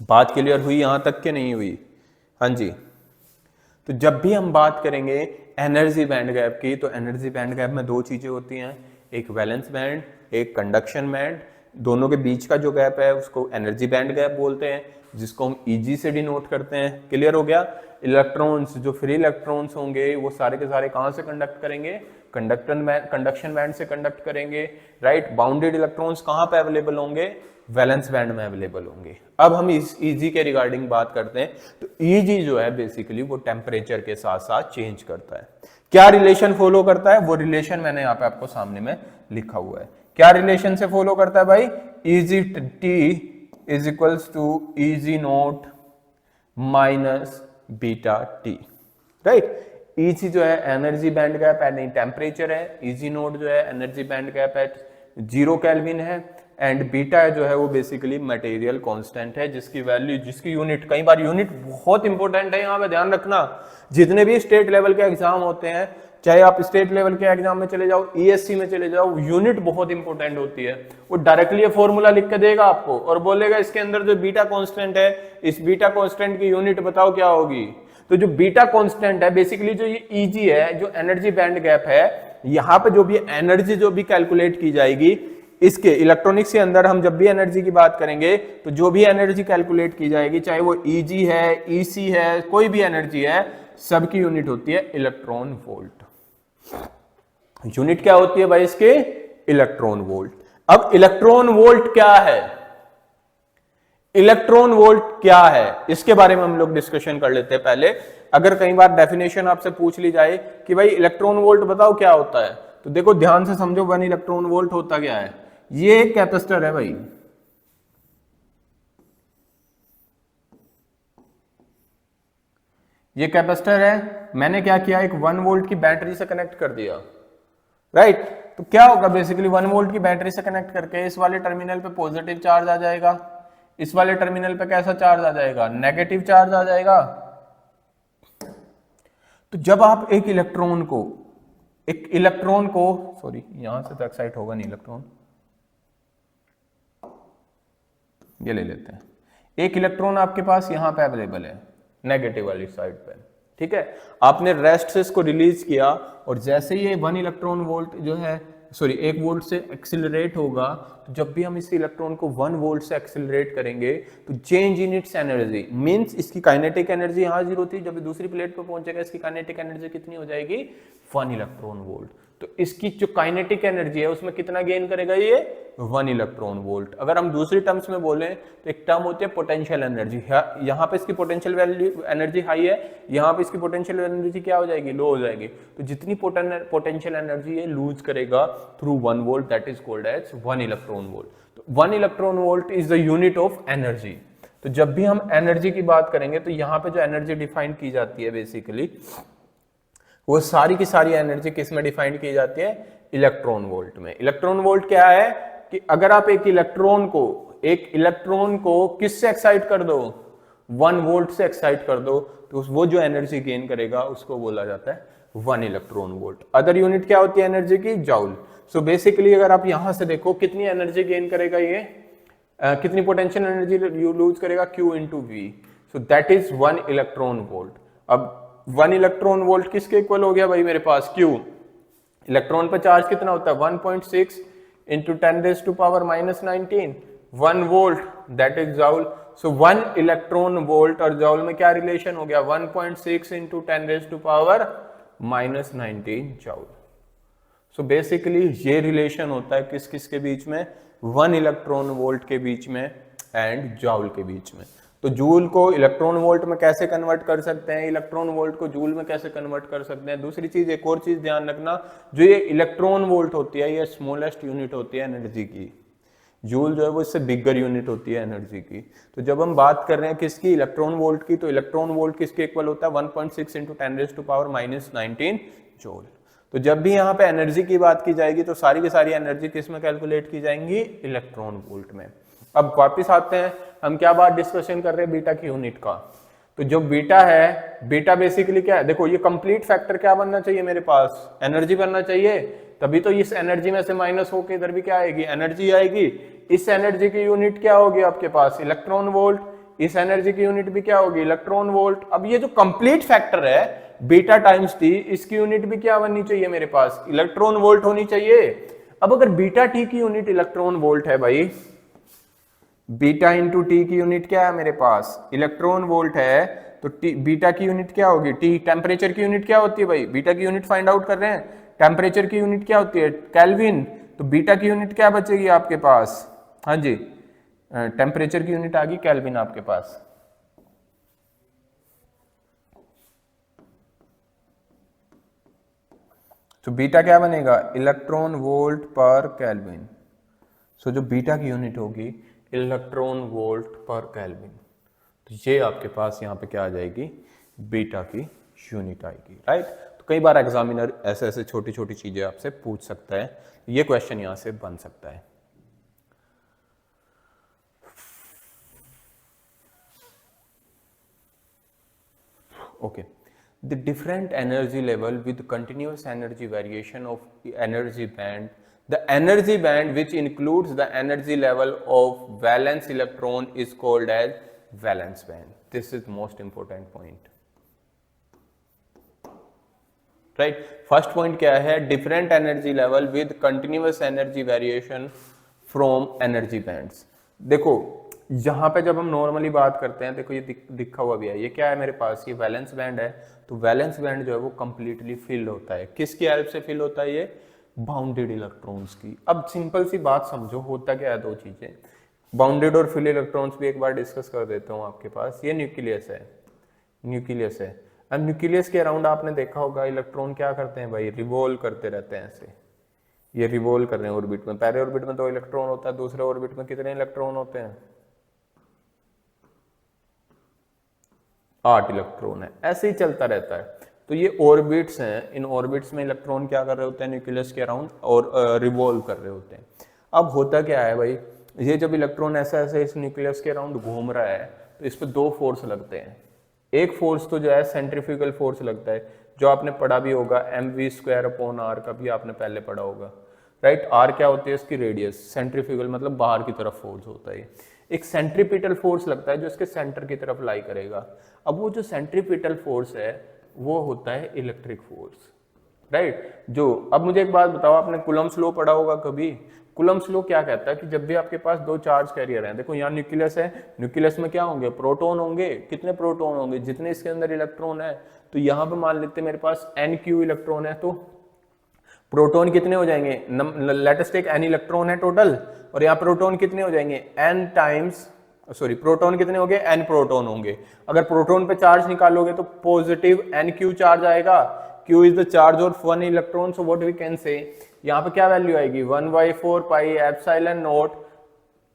बात क्लियर हुई यहां तक के नहीं हुई? हाँ जी। तो जब भी हम बात करेंगे एनर्जी बैंड गैप की, तो एनर्जी बैंड गैप में दो चीजें होती हैं, एक वैलेंस बैंड, एक कंडक्शन बैंड। दोनों के बीच का जो गैप है उसको एनर्जी बैंड गैप बोलते हैं, जिसको हम Eg से डिनोट करते हैं। क्लियर हो गया? इलेक्ट्रॉन्स, जो फ्री इलेक्ट्रॉन्स होंगे वो सारे के सारे कहां से कंडक्ट करेंगे, कंडक्शन बैंड से कंडक्ट करेंगे, राइट। बाउंडेड इलेक्ट्रॉन्स कहां पे अवेलेबल होंगे, वैलेंस बैंड में अवेलेबल होंगे। अब हम इस Eg के रिगार्डिंग बात करते हैं, तो Eg जो है बेसिकली वो टेम्परेचर के साथ साथ चेंज करता है। क्या रिलेशन फॉलो करता है, वो रिलेशन मैंने यहाँ पे आपको सामने में लिखा हुआ है। क्या रिलेशन से फॉलो करता है भाई, EGT is equals to Eg naught minus beta T, right. Eg जो है energy band gap at temperature है, Eg नोट जो है energy band gap at 0 kelvin है, एंड बीटा जो है वो बेसिकली मटेरियल कांस्टेंट है, जिसकी वैल्यू, जिसकी यूनिट, कई बार यूनिट बहुत इंपॉर्टेंट है, यहाँ पे ध्यान रखना। जितने भी स्टेट लेवल के एग्जाम होते हैं, चाहे आप स्टेट लेवल के एग्जाम में चले जाओ, ESC में चले जाओ, यूनिट बहुत इंपॉर्टेंट होती है। वो डायरेक्टली ये फॉर्मूला लिख के देगा आपको और बोलेगा इसके अंदर जो बीटा कांस्टेंट है, इस बीटा कांस्टेंट की यूनिट बताओ क्या होगी। तो जो बीटा कांस्टेंट है बेसिकली जो ये Eg है, जो एनर्जी बैंड गैप है, यहाँ पे जो भी एनर्जी जो भी कैलकुलेट की जाएगी, इसके इलेक्ट्रॉनिक्स के अंदर हम जब भी एनर्जी की बात करेंगे तो जो भी एनर्जी कैलकुलेट की जाएगी, चाहे वो Eg है, EC है, कोई भी एनर्जी है, सबकी यूनिट होती है इलेक्ट्रॉन वोल्ट। यूनिट क्या होती है भाई इसके, इलेक्ट्रॉन वोल्ट। अब इलेक्ट्रॉन वोल्ट क्या है, इलेक्ट्रॉन वोल्ट क्या है, इसके बारे में हम लोग डिस्कशन कर लेते हैं पहले। अगर कई बार डेफिनेशन आपसे पूछ ली जाए कि भाई इलेक्ट्रॉन वोल्ट बताओ क्या होता है, तो देखो ध्यान से समझो, 1 इलेक्ट्रॉन वोल्ट होता क्या है। ये एक कैपेसिटर है भाई, ये कैपेसिटर है, मैंने क्या किया, एक 1 वोल्ट की बैटरी से कनेक्ट कर दिया, राइट। तो क्या होगा बेसिकली, 1 वोल्ट की बैटरी से कनेक्ट करके इस वाले टर्मिनल पे पॉजिटिव चार्ज आ जाएगा, इस वाले टर्मिनल पे कैसा चार्ज आ जाएगा, नेगेटिव चार्ज आ जाएगा। तो जब आप एक इलेक्ट्रॉन को सॉरी यहां से तो एक्साइट होगा नहीं इलेक्ट्रॉन, ये ले लेते हैं। एक इलेक्ट्रॉन आपके पास यहां पे अवेलेबल है नेगेटिव वाली साइड पे, ठीक है। आपने रेस्ट से इसको रिलीज किया, और जैसे ये 1 इलेक्ट्रॉन वोल्ट जो है, सॉरी 1 वोल्ट से एक्सिलरेट होगा, तो जब भी हम इस इलेक्ट्रॉन को 1 वोल्ट से एक्सिलरेट करेंगे तो change in its energy means इसकी काइनेटिक एनर्जी यहाँ 0 थी, जब दूसरी प्लेट पर पहुंचेगा इसकी काइनेटिक एनर्जी कितनी हो जाएगी, 1 इलेक्ट्रॉन वोल्ट। तो इसकी जो काइनेटिक एनर्जी है उसमें कितना गेन करेगा ये, 1 इलेक्ट्रॉन वोल्ट। अगर हम दूसरी टर्म्स में बोलें तो एक टर्म होती है पोटेंशियल एनर्जी, यहाँ पे इसकी पोटेंशियल वैल्यू एनर्जी हाई है, यहाँ पे इसकी पोटेंशियल एनर्जी क्या हो जाएगी, लो हो जाएगी। तो जितनी पोटेंशियल एनर्जी ये लूज करेगा through 1 volt, that is called as 1 electron volt. तो 1 electron volt is the unit of energy. तो जब भी हम एनर्जी की बात करेंगे तो यहाँ पे जो एनर्जी डिफाइन की जाती है बेसिकली, वो सारी की सारी एनर्जी किस में डिफाइन की जाती है, इलेक्ट्रॉन वोल्ट में। इलेक्ट्रॉन वोल्ट क्या है कि अगर आप एक इलेक्ट्रॉन को किससे एक्साइट कर दो, 1 वोल्ट से एक्साइट कर दो, तो वो जो एनर्जी गेन करेगा उसको बोला जाता है 1 इलेक्ट्रॉन वोल्ट। अदर यूनिट क्या होती है एनर्जी की, जूल। सो बेसिकली अगर आप यहां से देखो कितनी एनर्जी गेन करेगा ये, कितनी पोटेंशियल एनर्जी लूज करेगा, Q into V. So that is 1 electron volt. अब 1 इलेक्ट्रॉन वोल्ट किसके इक्वल हो गया भाई मेरे पास, Q। इलेक्ट्रॉन पर चार्ज कितना होता है, 1.6 into 10 raised to power minus 19, 1 volt that is joule. So 1 electron volt और जॉल में क्या रिलेशन हो गया, 1.6 into 10 raised to power minus 19 जॉल. So basically ये रिलेशन होता है किस किस के बीच में, 1 इलेक्ट्रॉन वोल्ट के बीच में एंड जॉल के बीच में. तो जूल को इलेक्ट्रॉन वोल्ट में कैसे कन्वर्ट कर सकते हैं, इलेक्ट्रॉन वोल्ट को जूल में कैसे कन्वर्ट कर सकते हैं. दूसरी चीज, एक और चीज ध्यान रखना, जो ये इलेक्ट्रॉन वोल्ट होती है ये स्मॉलेस्ट यूनिट होती है एनर्जी की. जूल जो है वो इससे बिगर यूनिट होती है एनर्जी की. तो जब हम बात कर रहे हैं किसकी, इलेक्ट्रॉन वोल्ट की, तो इलेक्ट्रॉन वोल्ट किसके इक्वल होता है, 1.6 into 10 raise to power minus 19 joule. तो जब भी यहाँ पे एनर्जी की बात की जाएगी तो सारी की सारी एनर्जी किस में कैलकुलेट की जाएंगी, इलेक्ट्रॉन वोल्ट में. अब वापस आते हैं, हम क्या बात डिस्कशन कर रहे हैं, बीटा की यूनिट का. तो जो बीटा है, बीटा बेसिकली क्या है, देखो ये कंप्लीट फैक्टर क्या बनना चाहिए मेरे पास, एनर्जी बनना चाहिए. तभी तो इस एनर्जी में से माइनस होकर इधर भी क्या आएगी, एनर्जी आएगी. इस एनर्जी की यूनिट क्या होगी आपके पास, इलेक्ट्रॉन वोल्ट. इस एनर्जी की यूनिट भी क्या होगी, इलेक्ट्रॉन वोल्ट. अब ये जो कंप्लीट फैक्टर है बीटा टाइम्स टी, इसकी यूनिट भी क्या बननी चाहिए मेरे पास, इलेक्ट्रॉन वोल्ट होनी चाहिए. अब अगर बीटा टी की यूनिट इलेक्ट्रॉन वोल्ट है भाई, बीटा इंटू टी की यूनिट क्या है मेरे पास, इलेक्ट्रॉन वोल्ट है, तो टी बीटा की यूनिट क्या होगी, टी. टेम्परेचर की यूनिट क्या होती है भाई, बीटा की यूनिट फाइंड आउट कर रहे हैं, टेम्परेचर की यूनिट क्या होती है, केल्विन. तो बीटा की यूनिट क्या बचेगी आपके पास, हाँ जी, टेम्परेचर की यूनिट आ गई केल्विन आपके पास. तो बीटा क्या बनेगा, इलेक्ट्रॉन वोल्ट पर केल्विन. सो जो बीटा की यूनिट होगी इलेक्ट्रॉन वोल्ट पर केल्विन. तो ये आपके पास यहाँ पे क्या आ जाएगी, बीटा की यूनिट आएगी, राइट. तो कई बार एग्जामिनर ऐसे ऐसे छोटी छोटी चीजें आपसे पूछ सकता है, ये क्वेश्चन यहाँ से बन सकता है. Okay. The different energy level with continuous energy variation of energy band, the energy band which includes the energy level of valence electron is called as valence band. This is most important point, right. First point क्या है, different energy level with continuous energy variation from energy bands. देखो यहाँ पे जब हम normally बात करते हैं, देखो ये दिखा हुआ भी है, ये क्या है मेरे पास, ये वैलेंस बैंड है. तो वैलेंस बैंड जो है वो कंप्लीटली फिल होता है, किसकी हेल्प से फिल होता है, ये बाउंडेड इलेक्ट्रॉन्स की. अब सिंपल सी बात समझो, होता क्या है, दो चीजें, बाउंडेड और फिल इलेक्ट्रॉन्स भी एक बार डिस्कस कर देता हूँ आपके पास. ये न्यूक्लियस है, न्यूक्लियस है. अब न्यूक्लियस के अराउंड आपने देखा होगा इलेक्ट्रॉन क्या करते हैं भाई, रिवॉल्व करते रहते हैं ऐसे, ये रिवॉल्व कर रहे हैं ऑर्बिट में. पहले ऑर्बिट में 2 इलेक्ट्रॉन होता है, दूसरे ऑर्बिट में कितने इलेक्ट्रॉन होते हैं, 8 इलेक्ट्रॉन है. ऐसे ही चलता रहता है. तो ये ऑर्बिट्स हैं, इन ऑर्बिट्स में इलेक्ट्रॉन क्या कर रहे होते हैं, न्यूक्लियस के अराउंड और रिवॉल्व कर रहे होते हैं. अब होता क्या है भाई, ये जब इलेक्ट्रॉन ऐसा ऐसे इस न्यूक्लियस के अराउंड घूम रहा है तो इस पर 2 फोर्स लगते हैं. एक फोर्स तो जो है सेंट्रीफ्यूगल फोर्स लगता है, जो आपने पढ़ा भी होगा, mv²/r का भी आपने पहले पढ़ा होगा, राइट. r क्या होती है इसकी रेडियस, सेंट्रीफ्यूगल मतलब बाहर की तरफ फोर्स होता है. एक सेंट्रीपिटल फोर्स लगता है जो इसके सेंटर की तरफ लाई करेगा. अब वो जो सेंट्रीपिटल फोर्स है वो होता है इलेक्ट्रिक फोर्स, राइट. जो अब मुझे एक बात बताओ, आपने कूलम्ब्स लॉ पढ़ा होगा कभी. कूलम्ब्स लॉ क्या कहता है कि जब भी आपके पास 2 चार्ज कैरियर हैं, देखो यहाँ न्यूक्लियस है, न्यूक्लियस में क्या होंगे, प्रोटॉन होंगे. कितने प्रोटॉन होंगे, जितने इसके अंदर इलेक्ट्रॉन है. तो यहाँ पे मान लेते हैं मेरे पास nq इलेक्ट्रॉन है, तो प्रोटॉन कितने हो जाएंगे, let us take n electron है टोटल, और यहाँ प्रोटॉन कितने हो जाएंगे, प्रोटॉन कितने होंगे, n प्रोटॉन होंगे. अगर प्रोटॉन पे चार्ज निकालोगे तो पॉजिटिव nq चार्ज आएगा. q is the charge of 1 electron. So what we can say, यहाँ पे क्या वैल्यू आएगी, 1/4 pi epsilon naught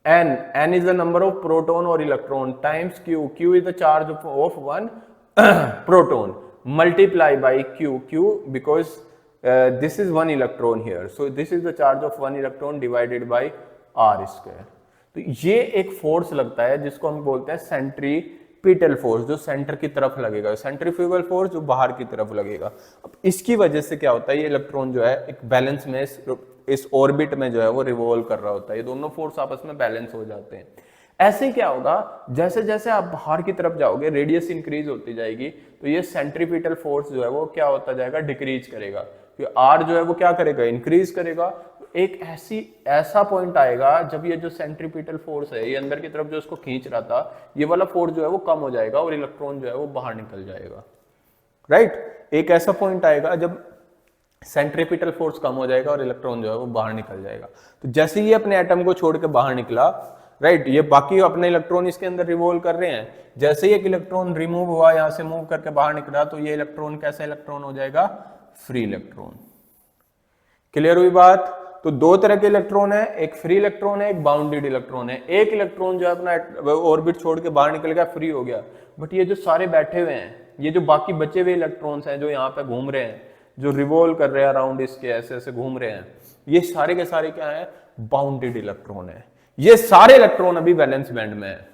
n is the number of proton और electron times q is the charge of 1 proton multiply by q because this is 1 electron here, so this is the charge of 1 electron divided by r square. तो ये एक force लगता है जिसको हम बोलते हैं सेंट्रीपिटल फोर्स, जो सेंटर की तरफ लगेगा, सेंट्रीफ्यूगल फोर्स जो बाहर की तरफ लगेगा. अब इसकी वजह से क्या होता है, ये इलेक्ट्रॉन जो है एक बैलेंस में इस ऑर्बिट में जो है वो रिवॉल्व कर रहा होता है, ये दोनों फोर्स आपस में बैलेंस हो जाते हैं. ऐसे क्या होगा, जैसे जैसे आप बाहर की तरफ जाओगे, रेडियस इंक्रीज होती जाएगी, तो ये सेंट्रीपिटल फोर्स जो है वो क्या होता जाएगा, डिक्रीज करेगा. कि R जो है वो क्या करेगा, इंक्रीज करेगा। एक ऐसा पॉइंट आएगा जब ये जो सेंट्रीपिटल फोर्स है, ये अंदर की तरफ जो इसको खींच रहा था, ये वाला फोर्स जो है वो कम हो जाएगा और इलेक्ट्रॉन जो है वो बाहर निकल जाएगा, राइट। एक ऐसा पॉइंट आएगा जब सेंट्रीपिटल फोर्स कम हो जाएगा और इलेक्ट्रॉन जो है वो बाहर निकल जाएगा। तो जैसे ही अपने एटम को छोड़ के बाहर निकला, राइट, ये बाकी अपने इलेक्ट्रॉन इसके अंदर रिवॉल्व कर रहे हैं। जैसे ही एक इलेक्ट्रॉन रिमूव हुआ, यहां से मूव करके बाहर निकला, तो ये इलेक्ट्रॉन कैसा इलेक्ट्रॉन हो जाएगा, फ्री इलेक्ट्रॉन। क्लियर हुई बात। तो दो तरह के इलेक्ट्रॉन है, एक फ्री इलेक्ट्रॉन है, एक बाउंडेड इलेक्ट्रॉन है। एक इलेक्ट्रॉन जो है अपना ऑर्बिट छोड़ के बाहर निकल गया, फ्री हो गया। बट ये जो सारे बैठे हुए हैं, ये जो बाकी बचे हुए इलेक्ट्रॉन्स हैं जो यहाँ पे घूम रहे हैं, जो रिवॉल्व कर रहे हैं अराउंड इसके, ऐसे ऐसे घूम रहे हैं, ये सारे के सारे क्या है, बाउंडेड इलेक्ट्रॉन है। ये सारे इलेक्ट्रॉन अभी वैलेंस बैंड में है।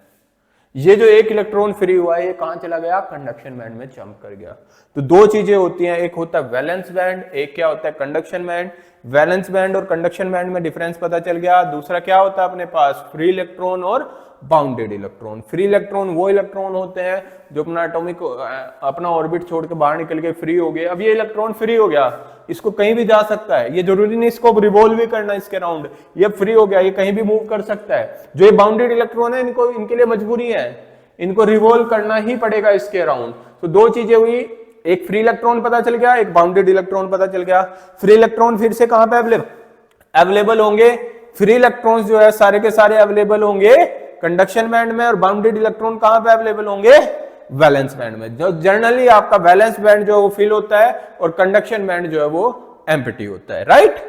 ये जो एक इलेक्ट्रॉन फ्री हुआ है, ये कहां चला गया, कंडक्शन बैंड में जंप कर गया। तो दो चीजें होती हैं, एक होता है वैलेंस बैंड, एक क्या होता है, कंडक्शन बैंड। वैलेंस बैंड और कंडक्शन बैंड में डिफरेंस पता चल गया। दूसरा क्या होता है अपने पास, फ्री इलेक्ट्रॉन और बाउंडेड इलेक्ट्रॉन। फ्री इलेक्ट्रॉन वो इलेक्ट्रॉन होते हैं जो अपना एटॉमिक अपना ऑर्बिट छोड़ के बाहर निकल के फ्री हो गए। अब ये इलेक्ट्रॉन फ्री हो गया, इसको कहीं भी जा सकता है, ये जरूरी नहीं इसको रिवॉल्व भी करना इसके अराउंड, ये फ्री हो गया, ये कहीं भी मूव कर सकता है। जो ये बाउंडेड इलेक्ट्रॉन है, इनको इनके लिए मजबूरी है, इनको रिवॉल्व करना ही पड़ेगा इसके अराउंड। तो दो चीजें हुई, एक फ्री इलेक्ट्रॉन पता चल गया, एक बाउंडेड इलेक्ट्रॉन पता चल गया। फ्री इलेक्ट्रॉन फिर से कहां पे अवेलेबल होंगे, फ्री इलेक्ट्रॉन्स जो है सारे के सारे अवेलेबल होंगे कंडक्शन बैंड में, और बाउंडेड इलेक्ट्रॉन कहां पे अवेलेबल होंगे, वैलेंस बैंड में। जो जनरली आपका वैलेंस बैंड जो है वो फिल होता है और कंडक्शन बैंड जो है वो एम्प्टी होता है, right.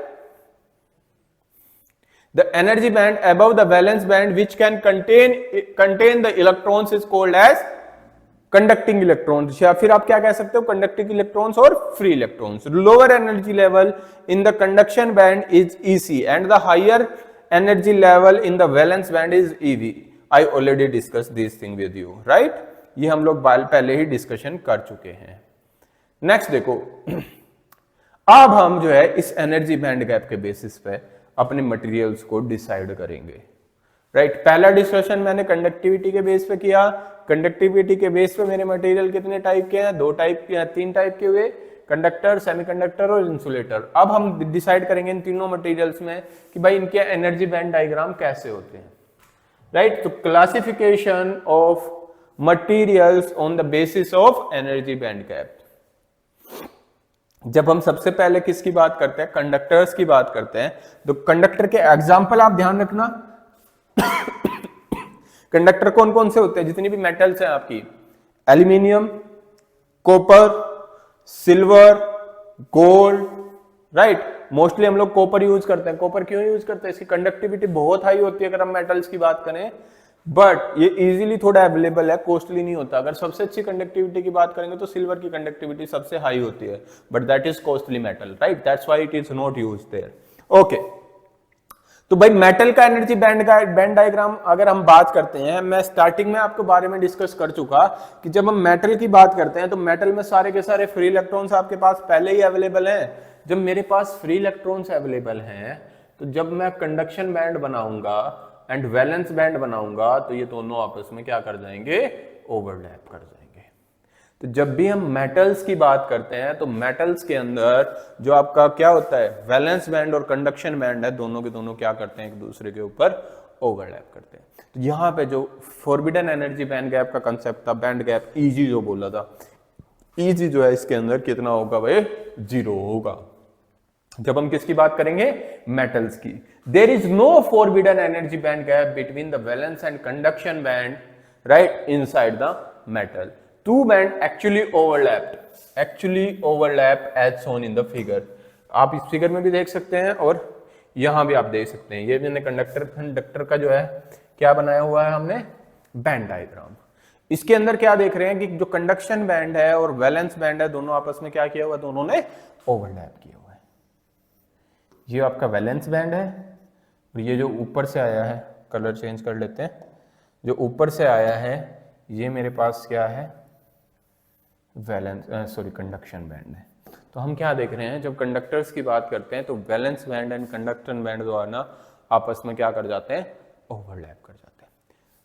The energy band above the valence band which can contain the electrons is called as conducting electrons, या फिर आप क्या कह सकते हो, conducting electrons और free electrons. Lower energy level in the conduction band is EC and the higher energy level in the valence band is EV. I already discussed this thing with you, right? ये हम लोग पहले ही discussion कर चुके हैं। Next देखो, अब हम जो है इस एनर्जी बैंड गैप के बेसिस पे अपने मटेरियल्स को डिसाइड करेंगे, राइट। पहला डिस्कशन मैंने कंडक्टिविटी के बेस पे किया। कंडक्टिविटी के बेस पे मेरे मटेरियल कितने टाइप के हैं, दो टाइप के, तीन टाइप के हुए, कंडक्टर, सेमीकंडक्टर और इंसुलेटर। अब हम डिसाइड करेंगे इन तीनों मटेरियल्स में कि भाई इनके एनर्जी बैंड डायग्राम कैसे होते हैं, राइट। तो classification of materials on the basis of energy band gap. जब हम सबसे पहले किसकी बात करते हैं, कंडक्टर्स की बात करते हैं, तो कंडक्टर के एग्जाम्पल आप ध्यान रखना। कंडक्टर कौन कौन से होते हैं, जितनी भी मेटल्स हैं आपकी, aluminium, copper, silver, gold, right. Mostly हम लोग कॉपर यूज करते हैं। कॉपर क्यों यूज करते हैं, इसकी कंडक्टिविटी बहुत हाई होती है अगर हम मेटल्स की बात करें, बट ये इजीली थोड़ा अवेलेबल है, कॉस्टली नहीं होता। अगर सबसे अच्छी कंडक्टिविटी की बात करेंगे तो सिल्वर की कंडक्टिविटी सबसे हाई होती है, but that is costly metal, right, that's why it is not used there. Okay, तो भाई मेटल का एनर्जी बैंड डायग्राम अगर हम बात करते हैं, मैं स्टार्टिंग में आपके बारे में डिस्कस कर चुका कि जब हम मेटल की बात करते हैं तो मेटल में सारे के सारे फ्री इलेक्ट्रॉन्स आपके पास पहले ही अवेलेबल हैं। जब मेरे पास फ्री इलेक्ट्रॉन्स अवेलेबल हैं, तो जब मैं कंडक्शन बैंड बनाऊंगा एंड वैलेंस बैंड बनाऊंगा, तो ये दोनों आपस में क्या कर जाएंगे, ओवरलैप कर जाएंगे। तो जब भी हम मेटल्स की बात करते हैं तो मेटल्स के अंदर जो आपका क्या होता है, वैलेंस बैंड और कंडक्शन बैंड है, दोनों के दोनों क्या करते हैं, एक दूसरे के ऊपर ओवरलैप करते हैं। तो यहाँ पे जो फॉरबिडन एनर्जी बैंड गैप का कंसेप्ट था, बैंड गैप ईजी जो बोला था, ईजी जो है इसके अंदर कितना होगा भाई, 0 होगा। जब हम किसकी बात करेंगे, मेटल्स की। There is no forbidden energy band gap between the valence and conduction band, right, inside the metal. Two band actually overlap as shown in the figure. आप इस फिगर में भी देख सकते हैं और यहां भी आप देख सकते हैं। ये मैंने कंडक्टर का जो है क्या बनाया हुआ है हमने, बैंड डायग्राम। इसके अंदर क्या देख रहे हैं कि जो कंडक्शन बैंड है और वैलेंस बैंड है, दोनों आपस में क्या किया हुआ, दोनों ने ओवरलैप किया हुआ है। ये आपका वैलेंस बैंड है और ये जो ऊपर से आया है, कलर चेंज कर लेते हैं, जो ऊपर से आया है ये मेरे पास क्या है, कंडक्शन बैंड है। तो हम क्या देख रहे हैं, जब कंडक्टर्स की बात करते हैं तो valence band and conduction band जो है ना, आपस में क्या कर जाते हैं, ओवरलैप कर जाते हैं,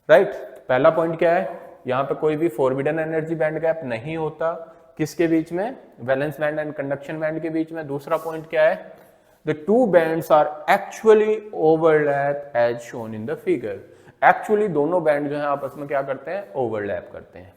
राइट। पहला पॉइंट क्या है, यहाँ पे कोई भी फॉरबिडन एनर्जी बैंड गैप नहीं होता, किसके बीच में, valence band and conduction band के बीच में। दूसरा पॉइंट क्या है, the two bands are actually overlap as shown in the figure. Actually दोनों बैंड जो है आपस में क्या करते हैं, ओवरलैप करते हैं।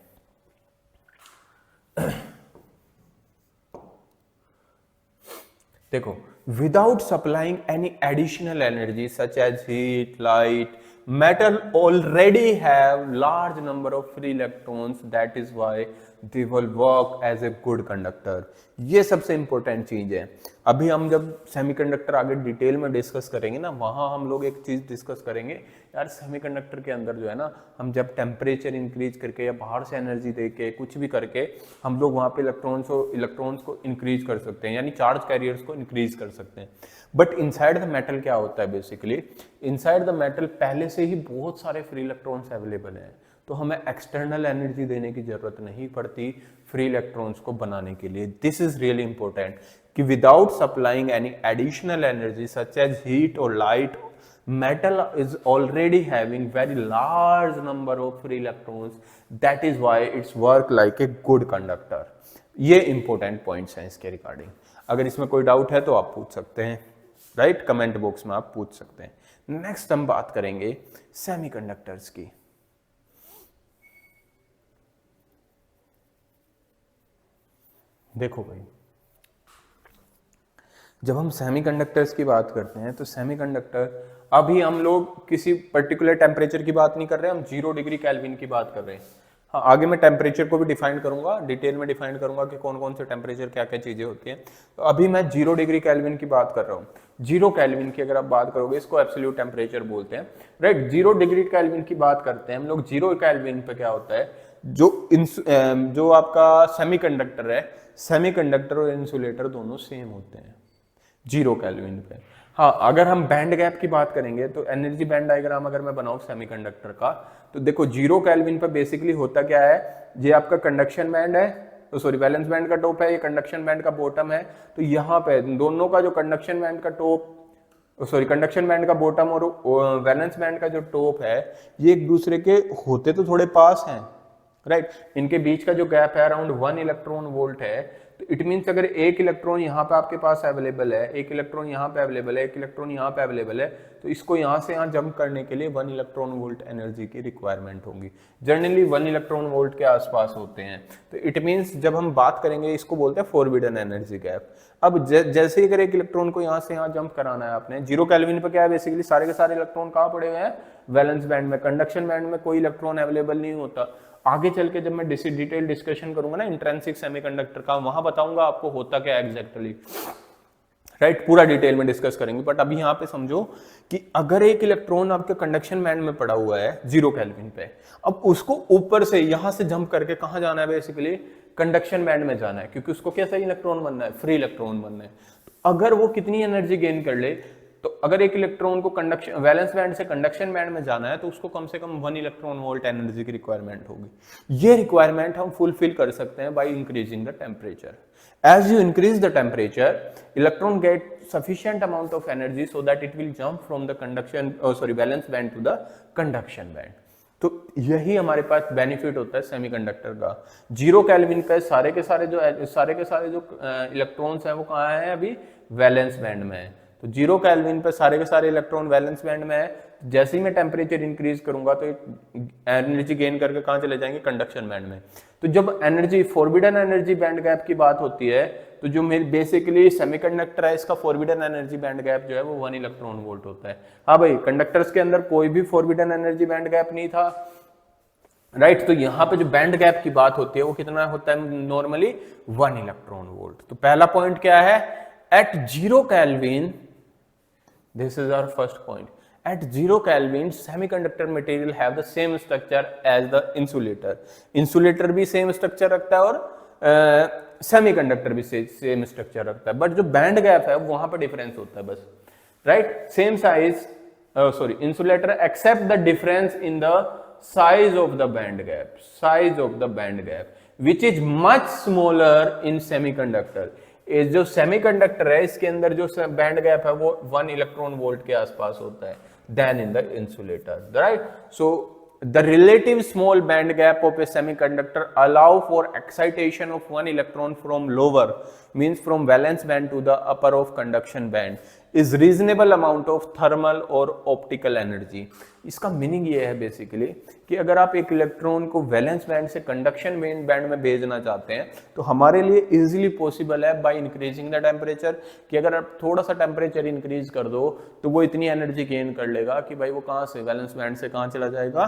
देखो, without supplying any additional energy such as heat, light, metal already have large number of free electrons, that is why they will work as a good conductor। ये सबसे इंपॉर्टेंट चीज है। अभी हम जब सेमीकंडक्टर आगे डिटेल में डिस्कस करेंगे ना, वहां हम लोग एक चीज डिस्कस करेंगे यार, सेमीकंडक्टर के अंदर जो है ना, हम जब टेम्परेचर इंक्रीज करके या बाहर से एनर्जी देके कुछ भी करके हम लोग वहां पे इलेक्ट्रॉन्स को इंक्रीज कर सकते हैं, यानी चार्ज कैरियर्स को इंक्रीज कर सकते हैं। बट इनसाइड द मेटल क्या होता है, बेसिकली इनसाइड द मेटल पहले से ही बहुत सारे फ्री इलेक्ट्रॉन्स अवेलेबल हैं, तो हमें एक्सटर्नल एनर्जी देने की जरूरत नहीं पड़ती फ्री इलेक्ट्रॉन्स को बनाने के लिए। दिस इज रियली इंपॉर्टेंट कि without supplying any additional energy such as heat और light, metal is already having very large number of free electrons, that is why it's work like a good conductor। ये important points हैं इसके regarding. अगर इसमें कोई doubt है तो आप पूछ सकते हैं, राइट, कमेंट बॉक्स में आप पूछ सकते हैं। नेक्स्ट हम बात करेंगे सेमीकंडक्टर्स की। देखो भाई, जब हम सेमीकंडक्टर्स की बात करते हैं तो सेमीकंडक्टर, अभी हम लोग किसी पर्टिकुलर टेम्परेचर की बात नहीं कर रहे हैं, हम 0 डिग्री केल्विन की बात कर रहे हैं। हाँ, आगे मैं टेम्परेचर को भी डिफाइन करूंगा, डिटेल में डिफाइन करूंगा कि कौन कौन से टेम्परेचर क्या क्या चीजें होती हैं। तो अभी मैं 0 डिग्री केल्विन की बात कर रहा हूँ। 0 केल्विन की अगर आप बात करोगे, इसको एब्सोल्यूट टेम्परेचर बोलते हैं, राइट। 0 डिग्री केल्विन की बात करते हैं हम लोग। 0 केल्विन पे क्या होता है, जो आपका सेमीकंडक्टर है, सेमीकंडक्टर और इंसुलेटर दोनों सेम होते हैं 0 केल्विन पे। हाँ, अगर हम बैंड गैप की बात करेंगे तो एनर्जी बैंड डायग्राम अगर मैं बनाऊं सेमीकंडक्टर का, तो देखो 0 केल्विन पे बेसिकली होता क्या है, ये आपका कंडक्शन बैंड है, तो सॉरी वैलेंस बैंड का टॉप है, ये कंडक्शन बैंड का बॉटम है। तो यहाँ पे दोनों का जो कंडक्शन बैंड का टॉप, सॉरी कंडक्शन बैंड का बॉटम और वैलेंस बैंड का जो टॉप है, ये एक दूसरे के होते तो थोड़े पास हैं, राइट। इनके बीच का जो गैप है अराउंड 1 इलेक्ट्रॉन वोल्ट है। तो इट मीन्स अगर एक इलेक्ट्रॉन यहाँ पे आपके पास अवेलेबल है, एक इलेक्ट्रॉन यहाँ पे अवेलेबल है, एक इलेक्ट्रॉन यहाँ पे अवेलेबल है, तो इसको यहाँ से यहाँ जंप करने के लिए 1 इलेक्ट्रॉन वोल्ट एनर्जी की रिक्वायरमेंट होगी। जनरली 1 इलेक्ट्रॉन वोल्ट के आसपास होते हैं। तो इट मीन्स जब हम बात करेंगे, इसको बोलते हैं फॉरबिडन एनर्जी गैप। अब जैसे ही अगर एक इलेक्ट्रॉन को यहाँ से यहाँ जंप कराना है आपने, 0 केल्विन पे क्या है, बेसिकली सारे के सारे इलेक्ट्रॉन कहाँ पड़े हुए हैं, वैलेंस बैंड में। कंडक्शन बैंड में कोई इलेक्ट्रॉन अवेलेबल नहीं होता। आगे चल के जब मैं डिटेल डिस्कशन करूंगा ना इंट्रिंसिक सेमीकंडक्टर का, वहां बताऊंगा आपको होता क्या एग्जैक्टली, राइट, पूरा डिटेल में डिस्कस करेंगे। बट अभी यहाँ पे समझो कि अगर एक इलेक्ट्रॉन आपके कंडक्शन बैंड में पड़ा हुआ है 0 केल्विन पे, अब उसको ऊपर से यहां से जंप करके कहां जाना है, बेसिकली कंडक्शन बैंड में जाना है, क्योंकि उसको कैसा इलेक्ट्रॉन बनना है, फ्री इलेक्ट्रॉन बनना है। तो अगर वो कितनी एनर्जी गेन कर ले, तो अगर एक इलेक्ट्रॉन को कंडक्शन वैलेंस बैंड से कंडक्शन बैंड में जाना है, तो उसको कम से कम 1 इलेक्ट्रॉन वोल्ट एनर्जी की रिक्वायरमेंट होगी। ये रिक्वायरमेंट हम फुलफिल कर सकते हैं by increasing the temperature. As you increase the temperature, electron get sufficient amount of energy so that it will jump from the valence band to the conduction band. तो यही हमारे पास benefit होता है semiconductor का। 0 kelvin पे सारे के सारे जो इलेक्ट्रॉन्स हैं वो कहाँ हैं, अभी वैलेंस बैंड में है। तो 0 केल्विन पे सारे के सारे इलेक्ट्रॉन वैलेंस बैंड में है। जैसे ही मैं टेम्परेचर इंक्रीज करूंगा तो एनर्जी गेन करके कहाँ चले जाएंगे, कंडक्शन बैंड में। तो जब energy forbidden energy band gap की बात होती है, तो जो मेरी बेसिकली सेमीकंडक्टर है, इसका फॉरबिडन एनर्जी बैंड गैप जो है वो 1 इलेक्ट्रॉन वोल्ट होता है। हाँ भाई, कंडक्टर्स के अंदर कोई भी फॉरबिडन एनर्जी बैंड गैप नहीं था, राइट। तो यहाँ पे जो बैंड गैप की बात होती है वो कितना होता है, नॉर्मली 1 इलेक्ट्रॉन वोल्ट। तो पहला पॉइंट क्या है, at 0 kelvin, this is our first point, at 0 Kelvin semiconductor material have the same structure as the insulator। insulator भी सेम स्ट्रक्चर रखता है और सेमीकंडक्टर भी सेम स्ट्रक्चर रखता है, बट जो बैंड गैप है वहां पर डिफरेंस होता है बस, right. Same size, insulator except the difference in the size of the band gap, size of the band gap which is much smaller in semiconductor. जो सेमीकंडक्टर है इसके अंदर जो बैंड गैप है वो 1 इलेक्ट्रॉन वोल्ट के आसपास होता है than in the insulator, right. So the relative small band gap of a semiconductor allow for excitation of one electron from lower, means from valence band to the upper of conduction band is reasonable amount of thermal or optical energy. इसका meaning ये है basically कि अगर आप एक electron को valence band से conduction band में भेजना चाहते हैं तो हमारे लिए इजीली पॉसिबल है बाय इंक्रीजिंग द टेम्परेचर, कि अगर आप थोड़ा सा टेम्परेचर इंक्रीज कर दो तो वो इतनी एनर्जी गेन कर लेगा कि भाई वो कहाँ से वैलेंस बैंड से कहाँ चला जाएगा,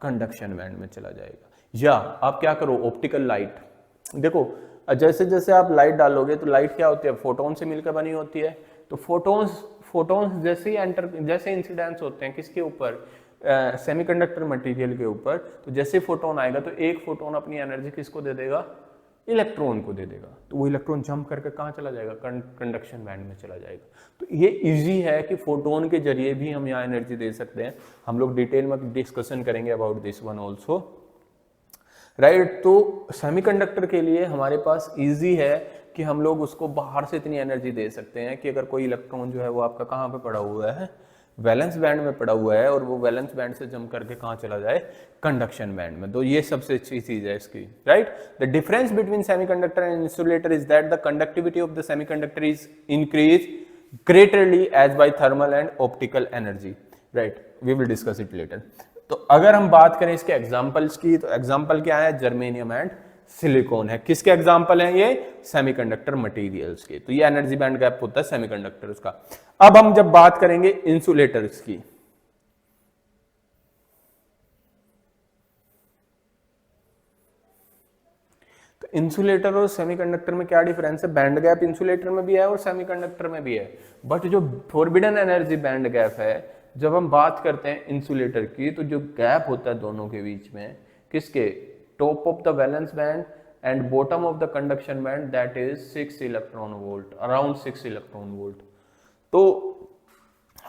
कंडक्शन बैंड में चला जाएगा। या आप क्या करो, ऑप्टिकल लाइट देखो, जैसे जैसे आप लाइट डालोगे तो लाइट क्या होती है, फोटोन से मिलकर बनी होती है। तो फोटोन्स जैसे ही एंटर, जैसे इंसिडेंस होते हैं किसके ऊपर, सेमीकंडक्टर मटेरियल के ऊपर, तो जैसे फोटोन आएगा तो एक फोटोन अपनी एनर्जी किसको दे देगा, इलेक्ट्रॉन को दे देगा, तो वो इलेक्ट्रॉन जंप करके कहाँ चला जाएगा, कंडक्शन बैंड में चला जाएगा। तो ये इजी है कि फोटोन के जरिए भी हम यहाँ एनर्जी दे सकते हैं। हम लोग डिटेल में डिस्कशन करेंगे about this one also, right. तो सेमीकंडक्टर के लिए हमारे पास इजी है कि हम लोग उसको बाहर से इतनी एनर्जी दे सकते हैं कि अगर कोई इलेक्ट्रॉन जो है वो आपका कहाँ पे पड़ा हुआ है, वैलेंस बैंड में पड़ा हुआ है, और वो वैलेंस बैंड से जंप करके कहाँ चला जाए, कंडक्शन बैंड में। तो ये सबसे अच्छी चीज है इसकी, right. The difference between semiconductor and insulator is that the conductivity of the semiconductor is increase greatly as by thermal and optical energy, right. We will discuss it later. तो अगर हम बात करें इसके एग्जांपल्स की, तो एग्जांपल क्या है, जर्मेनियम एंड सिलिकॉन है। किसके एग्जांपल हैं ये, सेमीकंडक्टर मटेरियल्स के। तो ये एनर्जी बैंड गैप होता है सेमीकंडक्टर्स का। अब हम जब बात करेंगे इंसुलेटर्स की, तो इंसुलेटर और सेमीकंडक्टर में क्या डिफरेंस है, बैंड गैप इंसुलेटर में भी है और सेमीकंडक्टर में भी है, बट जो फॉरबिडन एनर्जी बैंड गैप है, जब हम बात करते हैं इंसुलेटर की, तो जो गैप होता है दोनों के बीच में, किसके, top of the valence band and bottom of the conduction band, that is 6 electron volt, around 6 electron volt. तो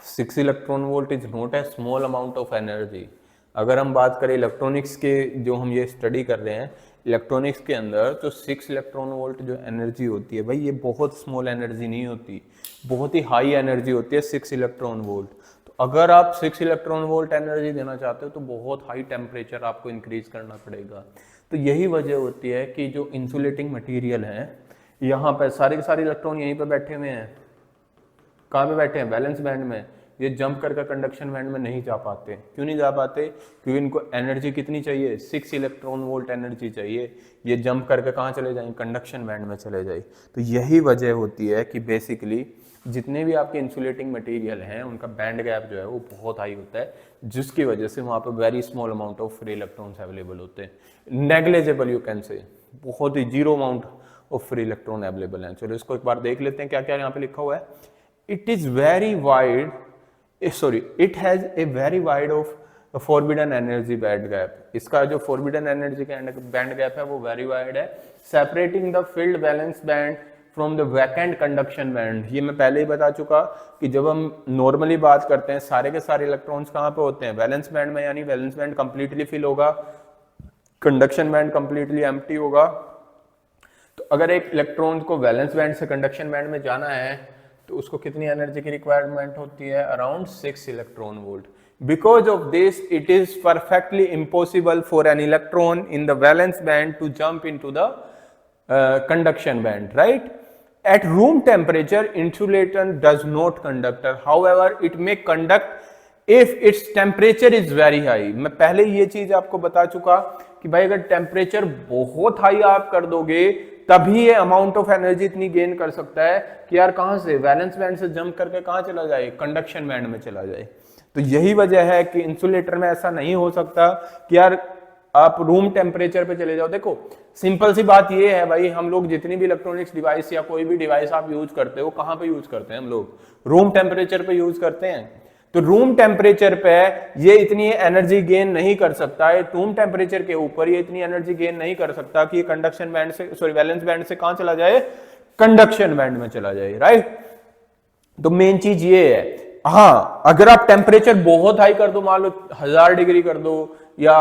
6 electron volt is not a small amount of energy. अगर हम बात करें इलेक्ट्रॉनिक्स के, जो हम ये स्टडी कर रहे हैं इलेक्ट्रॉनिक्स के अंदर, तो 6 इलेक्ट्रॉन वोल्ट जो एनर्जी होती है भाई, ये बहुत स्मॉल एनर्जी नहीं होती, बहुत ही हाई एनर्जी होती है 6 इलेक्ट्रॉन वोल्ट। तो अगर आप 6 इलेक्ट्रॉन वोल्ट एनर्जी देना चाहते हो तो बहुत हाई टेम्परेचर आपको इंक्रीज करना पड़ेगा। तो यही वजह होती है कि जो इंसुलेटिंग मटेरियल है, यहाँ पे सारे के सारे इलेक्ट्रॉन यहीं पे बैठे हुए हैं, कहाँ पे बैठे हैं, वैलेंस बैंड में। ये जंप करके कंडक्शन बैंड में नहीं जा पाते। क्यों नहीं जा पाते, क्योंकि इनको एनर्जी कितनी चाहिए, 6 इलेक्ट्रॉन वोल्ट एनर्जी चाहिए, ये जंप करके कहाँ चले जाएं, कंडक्शन बैंड में चले जाए। तो यही वजह होती है कि बेसिकली जितने भी आपके इंसुलेटिंग मटेरियल हैं उनका बैंड गैप जो है वो बहुत हाई होता है, जिसकी वजह से वहाँ पे very small amount of free electrons available होते हैं, नेग्लिजिबल यू कैन से, बहुत ही zero amount of free electron available हैं। चलो इसको एक बार देख लेते हैं क्या क्या यहाँ पे लिखा हुआ है। It is very wide, it has a very wide of forbidden energy band gap. इसका जो फॉरबिडन एनर्जी का बैंड गैप है वो वेरी वाइड है, separating the field balance banned from the vacant conduction band. ये मैं पहले ही बता चुका कि जब हम नॉर्मली बात करते हैं सारे के सारे इलेक्ट्रॉन्स कहाँ पे होते हैं, वैलेंस बैंड में, यानी वैलेंस बैंड कंप्लीटली फिल होगा, कंडक्शन बैंड कंप्लीटली एम्प्टी होगा। तो अगर एक इलेक्ट्रॉन को वैलेंस बैंड से कंडक्शन बैंड में जाना है तो उसको कितनी एनर्जी की रिक्वायरमेंट होती है, around 6 electron volt. Because of this, it is perfectly impossible for an electron in the valence band to jump into the conduction band, right? At room temperature, insulator does not conduct. However, it may conduct if its temperature is very high. मैं पहले ये चीज आपको बता चुका कि भाई अगर टेम्परेचर बहुत हाई आप कर दोगे तभी ये अमाउंट ऑफ एनर्जी इतनी गेन कर सकता है कि यार कहां से, वैलेंस बैंड से जंप करके कहां चला जाए, कंडक्शन बैंड में चला जाए। तो यही वजह है कि इंसुलेटर में ऐसा नहीं हो सकता कि यार आप रूम टेम्परेचर पे चले जाओ। देखो सिंपल सी बात ये है भाई, हम लोग जितनी भी इलेक्ट्रॉनिक्स डिवाइस या कोई भी डिवाइस आप यूज करते हो, कहां पे यूज करते हैं हम लोग, रूम टेम्परेचर पे यूज करते हैं। तो रूम टेम्परेचर पे ये इतनी एनर्जी गेन नहीं कर सकता है, रूम टेम्परेचर के ऊपर ये इतनी एनर्जी गेन नहीं कर सकता कि ये कंडक्शन बैंड से, सॉरी वैलेंस बैंड से कहां चला जाए, कंडक्शन बैंड में चला जाए, राइट। तो मेन चीज ये है। हाँ, अगर आप टेम्परेचर बहुत हाई कर दो, मान लो 1000 डिग्री कर दो या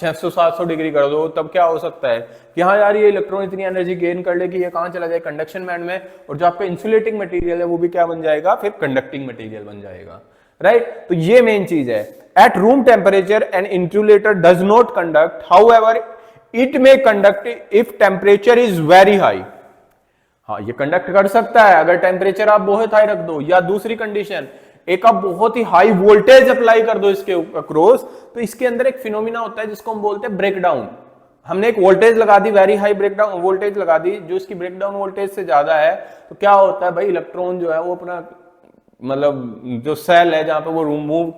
600-700 डिग्री कर दो, तब क्या हो सकता है कि हाँ यार ये इलेक्ट्रॉन इतनी एनर्जी गेन कर ले कि ये कहां चला जाए, कंडक्शन बैंड में, और जो आपका इंसुलेटिंग मटेरियल है वो भी क्या बन जाएगा, फिर कंडक्टिंग मटेरियल बन जाएगा, राइट? तो ये मेन चीज है। Eight room temperature an insulator does not conduct, however it may conduct if temperature is very high. हाँ, ये कंडक्ट कर सकता है अगर टेम्परेचर आप बहुत हाई रख दो, या दूसरी कंडीशन, एक आप बहुत ही हाई वोल्टेज अप्लाई कर दो इसके अक्रॉस, तो इसके अंदर एक फिनोमिना होता है जिसको हम बोलते हैं ब्रेकडाउन। हमने एक वोल्टेज लगा दी, वेरी हाई ब्रेकडाउन वोल्टेज लगा दी, जो इसकी ब्रेकडाउन वोल्टेज से ज्यादा है, तो क्या होता है भाई, इलेक्ट्रॉन जो है वो अपना मतलब जो सेल है जहां पे वो मूव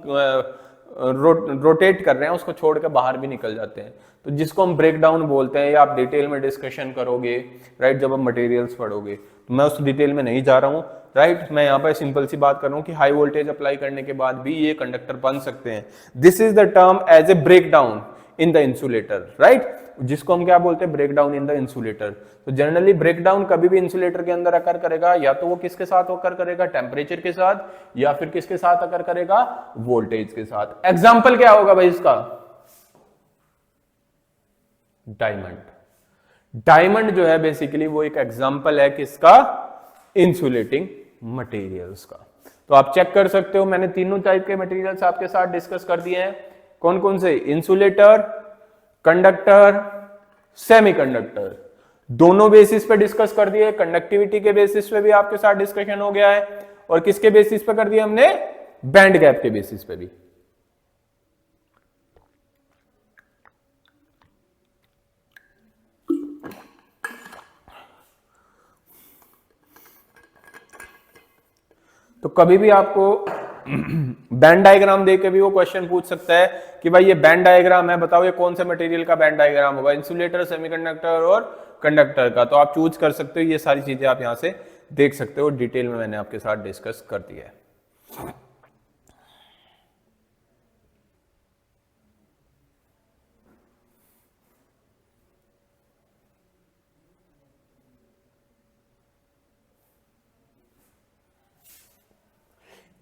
रोटेट कर रहे हैं उसको छोड़ के बाहर भी निकल जाते हैं, तो जिसको हम ब्रेकडाउन बोलते हैं। या आप डिटेल में डिस्कशन करोगे, राइट, जब आप मटेरियल्स पढ़ोगे, तो मैं उस डिटेल में नहीं जा रहा हूँ, राइट। मैं यहाँ पर सिंपल सी बात कर रहा हूँ कि हाई वोल्टेज अप्लाई करने के बाद भी ये कंडक्टर बन सकते हैं। This is the term as a breakdown in the insulator, right, जिसको हम क्या बोलते हैं, ब्रेकडाउन इन द इंसुलेटर। तो जनरली ब्रेकडाउन कभी भी इंसुलेटर के अंदर अकर करेगा, या तो वो किसके साथ अकर करेगा, टेम्परेचर के साथ, या फिर किसके साथ अकर करेगा, वोल्टेज के साथ। एग्जाम्पल क्या होगा भाई इसका, डायमंड। डायमंड जो है बेसिकली वो एक एग्जाम्पल है किसका, इंसुलेटिंग मटेरियल्स का। तो आप चेक कर सकते हो, मैंने तीनों टाइप के मटेरियल्स आपके साथ डिस्कस कर दिए हैं। कौन कौन से, इंसुलेटर, कंडक्टर, सेमीकंडक्टर, दोनों बेसिस पे डिस्कस कर दिए। कंडक्टिविटी के बेसिस पे भी आपके साथ डिस्कशन हो गया है, और किसके बेसिस पे कर दिया हमने, बैंड गैप के बेसिस पे भी। तो कभी भी आपको बैंड डायग्राम देके भी वो क्वेश्चन पूछ सकता है कि भाई ये बैंड डायग्राम है, बताओ ये कौन से मटेरियल का बैंड डायग्राम होगा, इंसुलेटर, सेमीकंडक्टर और कंडक्टर का। तो आप चूज कर सकते हो, ये सारी चीजें आप यहां से देख सकते हो, डिटेल में मैंने आपके साथ डिस्कस कर दिया है।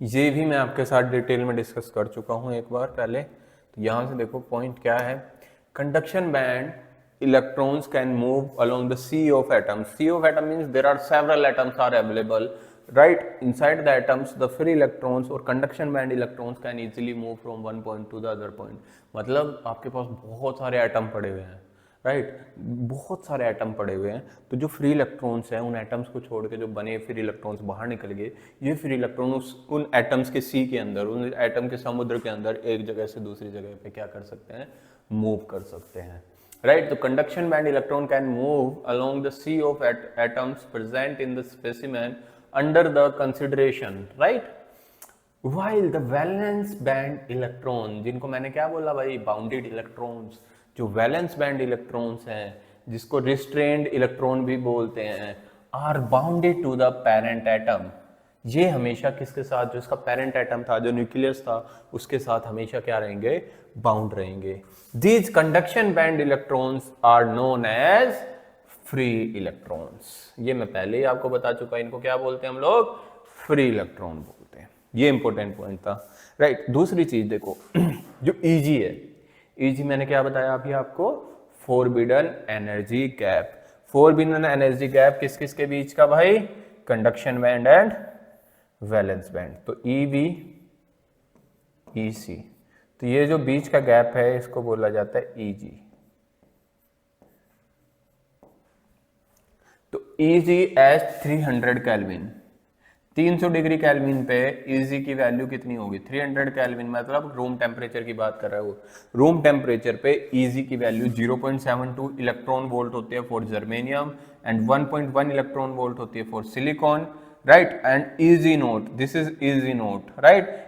ये भी मैं आपके साथ डिटेल में डिस्कस कर चुका हूं एक बार पहले। तो यहां से देखो पॉइंट क्या है, conduction band electrons can move along the sea of atoms. Sea of atom means there are several atoms are available, right? Inside the atoms the free electrons or conduction band electrons can easily move from one point to the other point. मतलब आपके पास बहुत सारे atom पड़े हुए हैं, right, बहुत सारे atom पड़े हुए हैं, तो जो फ्री इलेक्ट्रॉन्स हैं उन एटम्स को छोड़ के जो बने फ्री इलेक्ट्रॉन्स बाहर निकल गए, ये फ्री इलेक्ट्रॉन उन एटम्स के सी के अंदर, उन एटम के समुद्र के अंदर एक जगह से दूसरी जगह पे क्या कर सकते हैं, मूव कर सकते हैं, राइट। तो conduction band electron can move along the sea of atoms present in the specimen under the consideration, right. While the valence band electron, जिनको मैंने क्या बोला भाई, बाउंडेड इलेक्ट्रॉन्स, जो वैलेंस बैंड इलेक्ट्रॉन्स हैं, जिसको रिस्ट्रेन्ड इलेक्ट्रॉन भी बोलते हैं, are bounded to the parent atom. ये हमेशा किसके साथ, जो इसका पेरेंट एटम था, जो न्यूक्लियस था, उसके साथ हमेशा क्या रहेंगे, बाउंड रहेंगे। These conduction band electrons are known as free electrons. ये मैं पहले ही आपको बता चुका, इनको क्या बोलते हैं हम लोग, फ्री इलेक्ट्रॉन बोलते हैं। ये इंपॉर्टेंट पॉइंट था, राइट। दूसरी चीज देखो जो ईजी है, ईजी मैंने क्या बताया अभी आपको, forbidden energy gap. Forbidden energy gap किस किस के बीच का भाई, conduction band and valence band. तो ईवी ईसी, तो ये जो बीच का गैप है इसको बोला जाता है ईजी। तो EG as 300 kelvin, 300 degree kelvin पे ईजी की वैल्यू कितनी होगी, 300 केल्विन, मतलब रूम टेम्परेचर की बात कर रहा है वो। रूम टेम्परेचर पे ईजी की वैल्यू 0.72 इलेक्ट्रॉन वोल्ट होती है for germanium, and 1.1 electron volt होती है for silicon, right. And EG naught, this is EG naught, right.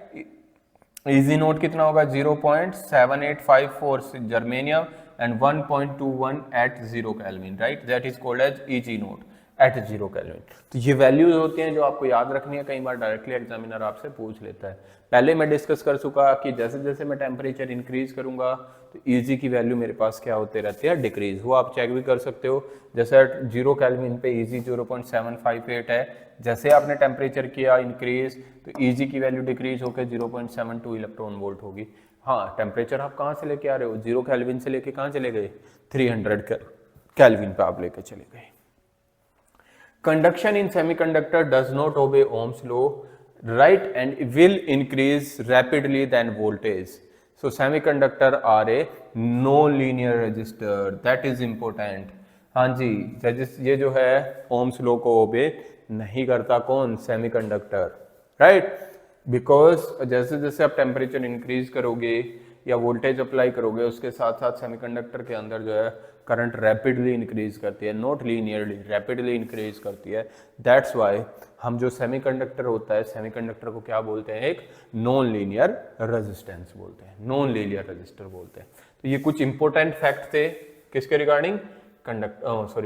EG naught कितना होगा, 0.7854 germanium and 1.21 at 0 kelvin, right, that is called as EG naught at 0 kelvin. तो ये values होती हैं जो आपको याद रखनी है, कई बार डायरेक्टली एग्जामिनर आपसे पूछ लेता है। पहले मैं डिस्कस कर चुका कि जैसे जैसे मैं टेम्परेचर इंक्रीज करूंगा तो ईजी की वैल्यू मेरे पास क्या होते रहती है, डिक्रीज। वो आप चेक भी कर सकते हो, जैसे 0 केल्विन पे ईजी 0.758 है, जैसे आपने टेम्परेचर किया इंक्रीज तो ईजी की वैल्यू डिक्रीज होकर 0.72 इलेक्ट्रॉन वोल्ट होगी। हाँ, टेम्परेचर आप कहाँ से लेके आ रहे हो, 0 केल्विन से लेके कहाँ चले गए, 300 केल्विन पे आप लेके चले गए। Conduction in semiconductor does not obey Ohm's law. right, and will increase rapidly than voltage. So semiconductor are a non-linear resistor, that is important. हाँ जी, ये जो है ओम्स लॉ को ओबे नहीं करता कौन, सेमीकंडक्टर, राइट। बिकॉज जैसे जैसे आप टेम्परेचर इंक्रीज करोगे या वोल्टेज अप्लाई करोगे, उसके साथ साथ सेमीकंडक्टर के अंदर जो है करंट रैपिडली इंक्रीज करती है, नॉट लीनियरली, रैपिडली इंक्रीज करती है। दैट्स वाई हम जो सेमीकंडक्टर होता है, सेमीकंडक्टर को क्या बोलते हैं, एक नॉन लीनियर रेजिस्टेंस बोलते हैं, नॉन लीनियर रेजिस्टर बोलते हैं। तो ये कुछ इंपॉर्टेंट फैक्ट थे किसके रिगार्डिंग,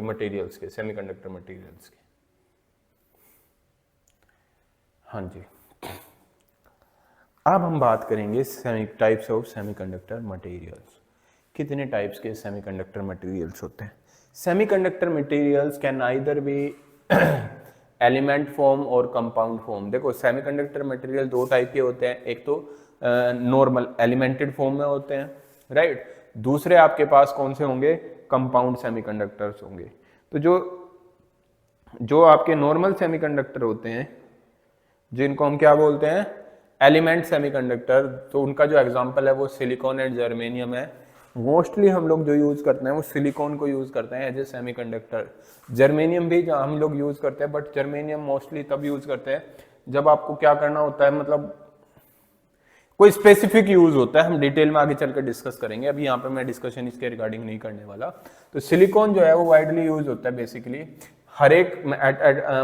मटेरियल्स के, सेमीकंडक्टर मटेरियल्स के। हाँ जी, अब हम बात करेंगे टाइप्स ऑफ सेमीकंडक्टर मटेरियल्स। कितने टाइप्स के सेमीकंडक्टर मटेरियल्स होते हैं? Semiconductor materials can either be element form और कंपाउंड फॉर्म। देखो सेमीकंडक्टर मटेरियल दो टाइप के होते हैं, एक तो नॉर्मल एलिमेंटेड फॉर्म में होते हैं, राइट। दूसरे आपके पास कौन से होंगे, कंपाउंड सेमीकंडक्टर्स होंगे। तो जो आपके नॉर्मल सेमीकंडक्टर होते हैं, जिनको हम क्या बोलते हैं, एलिमेंट सेमीकंडक्टर, तो उनका जो एग्जांपल है वो सिलिकॉन एंड जर्मेनियम है। मोस्टली हम लोग जो यूज करते हैं वो सिलिकॉन को यूज करते हैं एज ए सेमीकंडक्टर। जर्मेनियम भी हम लोग यूज करते हैं, बट जर्मेनियम मोस्टली तब यूज करते हैं जब आपको क्या करना होता है, मतलब कोई स्पेसिफिक यूज होता है। हम डिटेल में आगे चलकर डिस्कस करेंगे, अभी यहाँ पे मैं डिस्कशन इसके रिगार्डिंग नहीं करने वाला। तो सिलिकॉन जो है वो वाइडली यूज होता है। बेसिकली हर एक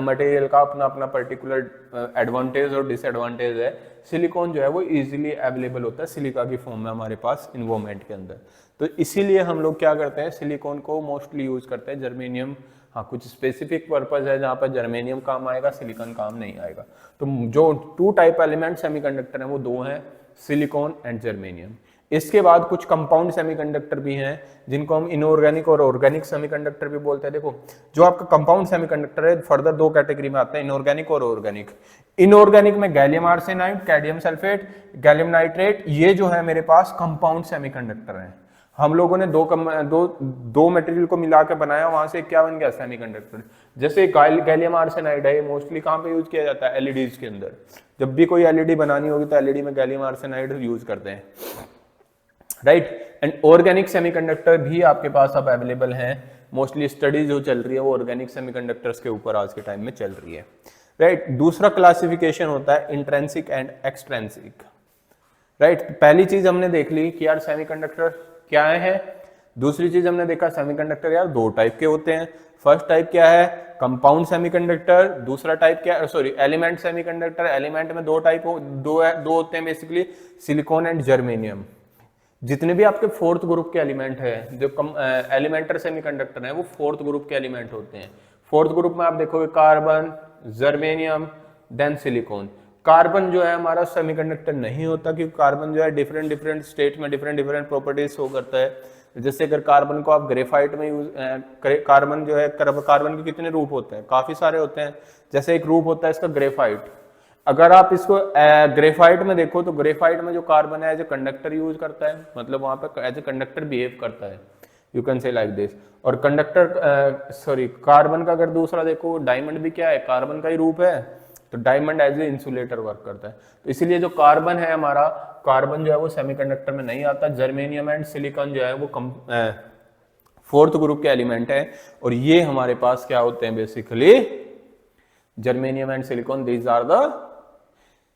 मटेरियल का अपना अपना पर्टिकुलर एडवांटेज और डिसएडवांटेज है। सिलिकॉन जो है वो इजीली अवेलेबल होता है सिलिका की फॉर्म में हमारे पास इन्वायरमेंट के अंदर, तो इसीलिए हम लोग क्या करते हैं, सिलिकॉन को मोस्टली यूज करते हैं। जर्मेनियम हाँ कुछ स्पेसिफिक पर्पज है जहाँ पर जर्मेनियम काम आएगा, सिलिकॉन काम नहीं आएगा। तो जो टू टाइप एलिमेंट सेमीकंडक्टर हैं वो दो हैं, सिलिकॉन एंड जर्मेनियम। इसके बाद कुछ कंपाउंड सेमीकंडक्टर भी हैं जिनको हम इनऑर्गेनिक और ऑर्गेनिक सेमीकंडक्टर भी बोलते हैं। देखो जो आपका कंपाउंड सेमीकंडक्टर है फर्दर दो कैटेगरी में आता है, इनऑर्गेनिक और ऑर्गेनिक। इनऑर्गेनिक में gallium arsenide, cadmium sulphate, gallium nitrate, ये जो है मेरे पास कंपाउंड सेमीकंडक्टर हैं। हम लोगों ने दो मटेरियल को मिला के बनाया, वहां से क्या बन गया, सेमीकंडक्टर। जैसे गैलियम आर्सेनाइड है, मोस्टली कहां पे यूज किया जाता है, एलईडीज के अंदर। जब भी कोई एलईडी बनानी होगी तो एलईडी में गैलियम आर्सेनाइड यूज करते हैं, राइट। एंड ऑर्गेनिक सेमीकंडक्टर भी आपके पास अब अवेलेबल हैं। मोस्टली स्टडी जो चल रही है वो ऑर्गेनिक सेमीकंडक्टर्स के ऊपर आज के टाइम में चल रही है, राइट। दूसरा क्लासिफिकेशन होता है इंट्रिंसिक एंड एक्सट्रिंसिक, राइट। पहली चीज हमने देख ली कि यार सेमीकंडक्टर क्या है। दूसरी चीज हमने देखा सेमीकंडक्टर यार दो टाइप के होते हैं। फर्स्ट टाइप क्या है, कंपाउंड सेमीकंडक्टर। दूसरा टाइप क्या है, सॉरी एलिमेंट सेमीकंडक्टर। एलिमेंट में दो होते हैं बेसिकली, सिलिकॉन एंड जर्मेनियम। जितने भी आपके फोर्थ ग्रुप के एलिमेंट है, जो एलिमेंटर सेमीकंडक्टर है, वो फोर्थ ग्रुप के एलिमेंट होते हैं। फोर्थ ग्रुप में आप देखोगे carbon, germanium, then silicon. Carbon जो है हमारा सेमीकंडक्टर नहीं होता, क्योंकि कार्बन जो है डिफरेंट स्टेट में डिफरेंट प्रॉपर्टीज शो करता है। जैसे अगर कार्बन को आप ग्रेफाइट में यूज, कार्बन जो है, कार्बन के कितने रूप होते हैं, काफी सारे होते हैं। जैसे एक रूप होता है इसका ग्रेफाइट। अगर आप इसको ग्रेफाइट में देखो तो ग्रेफाइट में जो कार्बन है एज ए कंडक्टर यूज करता है, मतलब वहां पे एज ए कंडक्टर बिहेव करता है, यू कैन से लाइक दिस। और कार्बन का अगर दूसरा देखो, डायमंड भी क्या है, कार्बन का ही रूप है, तो diamond as a insulator work करता है। तो इसीलिए जो कार्बन है हमारा, कार्बन जो है वो सेमीकंडक्टर में नहीं आता। जर्मेनियम एंड सिलिकॉन जो है वो फोर्थ ग्रुप के एलिमेंट है, और ये हमारे पास क्या होते हैं basically, germanium and silicon, these are the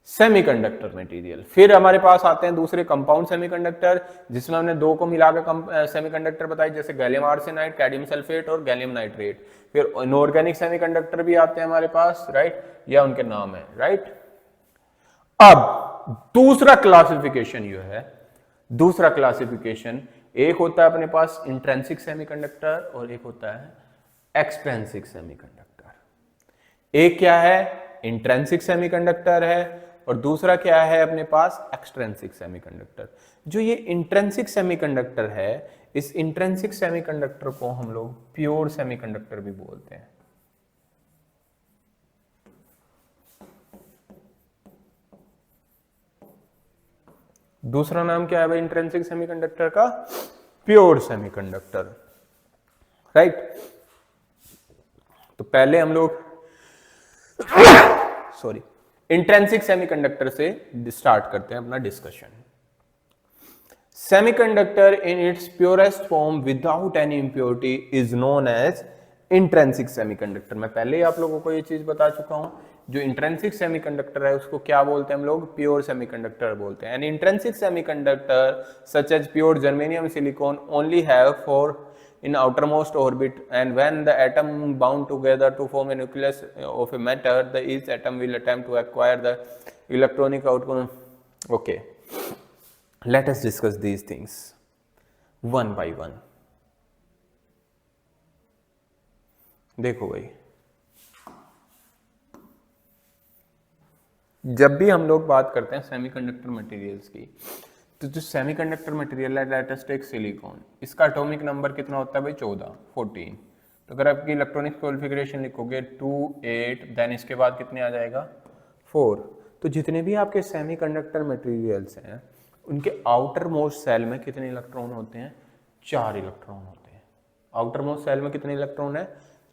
semiconductor material. फिर हमारे पास आते हैं दूसरे कंपाउंड सेमीकंडक्टर, जिसमें हमने दो को मिलाकर सेमीकंडक्टर बताई, जैसे गैलियम आर्सेनाइड, कैडमियम सल्फेट और गैलियम नाइट्रेट। फिर इनऑर्गेनिक सेमीकंडक्टर भी आते हैं हमारे पास, राइट, या उनके नाम है, राइट। अब दूसरा क्लासिफिकेशन जो है, दूसरा क्लासिफिकेशन, एक होता है अपने पास इंट्रिंसिक सेमीकंडक्टर और एक होता है एक्सट्रिंसिक सेमीकंडक्टर। एक क्या है, इंट्रिंसिक सेमीकंडक्टर है, और दूसरा क्या है अपने पास, एक्सट्रिंसिक सेमीकंडक्टर। जो ये इंट्रिंसिक सेमीकंडक्टर है, इस इंट्रिंसिक सेमीकंडक्टर को हम लोग प्योर सेमीकंडक्टर भी बोलते हैं। दूसरा नाम क्या है भाई इंट्रिंसिक सेमीकंडक्टर का, प्योर सेमीकंडक्टर, राइट। तो पहले हम लोग सॉरी इंट्रिंसिक सेमीकंडक्टर से स्टार्ट करते हैं अपना discussion. Semiconductor in its purest form without any impurity is known as intrinsic semiconductor. मैं पहले ही आप लोगों को ये चीज बता चुका हूं, जो इंट्रिंसिक सेमीकंडक्टर है उसको क्या बोलते हैं हम लोग, प्योर सेमीकंडक्टर बोलते हैं। And intrinsic semiconductor such as pure germanium silicon only have four in outermost orbit, and when the atom bound together to form a nucleus of a matter, the each atom will attempt to acquire the electronic outcome. Okay, let us discuss these things one by one. देखो भाई, जब भी हम लोग बात करते हैं semiconductor materials की, तो जो सेमीकंडक्टर मटेरियल है दैट इज टेक सिलिकॉन, इसका एटॉमिक नंबर कितना होता है भाई 14। तो अगर आपकी इलेक्ट्रॉनिक कॉन्फ़िगरेशन लिखोगे 2 8, देन इसके बाद कितने आ जाएगा 4। तो जितने भी आपके सेमीकंडक्टर मटेरियल्स हैं उनके आउटर मोस्ट सेल में कितने इलेक्ट्रॉन होते हैं, 4 इलेक्ट्रॉन होते हैं। आउटर मोस्ट सेल में कितने इलेक्ट्रॉन है,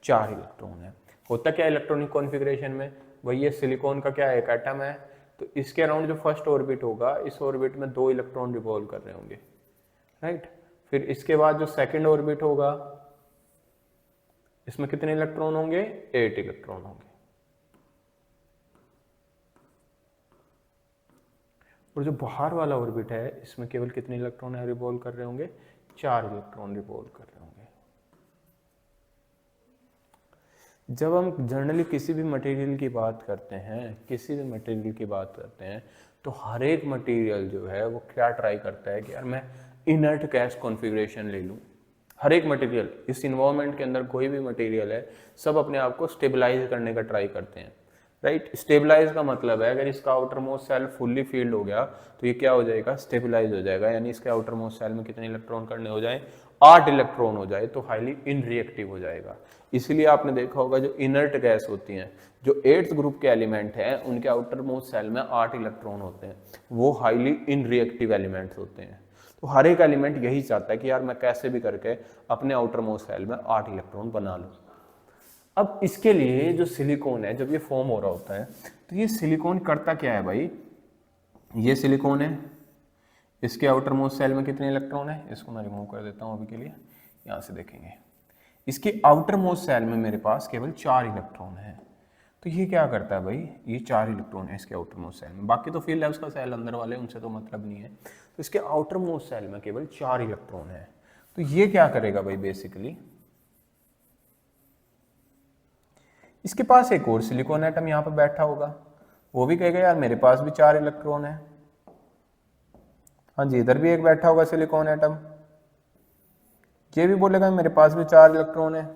4 इलेक्ट्रॉन है। होता क्या इलेक्ट्रॉनिक कॉन्फ़िगरेशन में, वही ये सिलिकॉन का क्या है, एक एटम है, तो इसके अराउंड जो फर्स्ट ऑर्बिट होगा, इस ऑर्बिट में 2 इलेक्ट्रॉन रिवॉल्व कर रहे होंगे, राइट। फिर इसके बाद जो सेकंड ऑर्बिट होगा, इसमें कितने इलेक्ट्रॉन होंगे, 8 इलेक्ट्रॉन होंगे। और जो बाहर वाला ऑर्बिट है, इसमें केवल कितने इलेक्ट्रॉन है रिवॉल्व कर रहे होंगे, 4 इलेक्ट्रॉन रिवॉल्व कर रहे होंगे। जब हम जनरली किसी भी मटेरियल की बात करते हैं, तो हर एक मटेरियल जो है वो क्या ट्राई करता है कि यार मैं इनर्ट गैस कॉन्फ़िगरेशन ले लूँ। हर एक मटेरियल, इस इन्वायरमेंट के अंदर कोई भी मटेरियल है, सब अपने आप को स्टेबलाइज करने का ट्राई करते हैं, राइट। स्टेबलाइज का मतलब है अगर इसका outermost shell fully filled हो गया तो ये क्या हो जाएगा, स्टेबलाइज हो जाएगा। यानी इसके आउटर मोस्ट सेल में कितने इलेक्ट्रॉन करने हो जाए, 8 इलेक्ट्रॉन हो जाए, तो हाईली इनरिएक्टिव हो जाएगा। इसलिए आपने देखा होगा जो इनर्ट गैस होती हैं, जो 8th ग्रुप के एलिमेंट हैं, उनके आउटर मोस्ट सेल में 8 इलेक्ट्रॉन होते हैं, वो हाईली इनरिएक्टिव एलिमेंट्स होते हैं। तो हर एक एलिमेंट यही चाहता है कि यार मैं कैसे भी करके अपने आउटर मोस्ट सेल में 8 इलेक्ट्रॉन बना लूँ। अब इसके लिए जो सिलिकॉन है, जब ये फॉर्म हो रहा होता है, तो ये सिलिकॉन करता क्या है भाई, ये सिलिकॉन है, इसके आउटर मोस्ट सेल में कितने इलेक्ट्रॉन है, इसको मैं रिमूव कर देता हूँ अभी के लिए, यहाँ से देखेंगे। इसके आउटर मोस्ट सेल में मेरे पास केवल 4 इलेक्ट्रॉन है। तो ये क्या करता है भाई, ये 4 इलेक्ट्रॉन है इसके आउटर मोस्ट सेल में, बाकी तो फील्ड है उसका सेल अंदर वाले, उनसे तो मतलब नहीं है। तो इसके आउटर मोस्ट सेल में केवल 4 इलेक्ट्रॉन है। तो ये क्या करेगा भाई, बेसिकली इसके पास एक और सिलिकॉन एटम यहाँ पर बैठा होगा, वो भी कहेगा यार मेरे पास भी 4 इलेक्ट्रॉन है। हाँ जी, इधर भी एक बैठा होगा सिलिकॉन एटम, ये भी बोलेगा मेरे पास भी 4 इलेक्ट्रॉन है।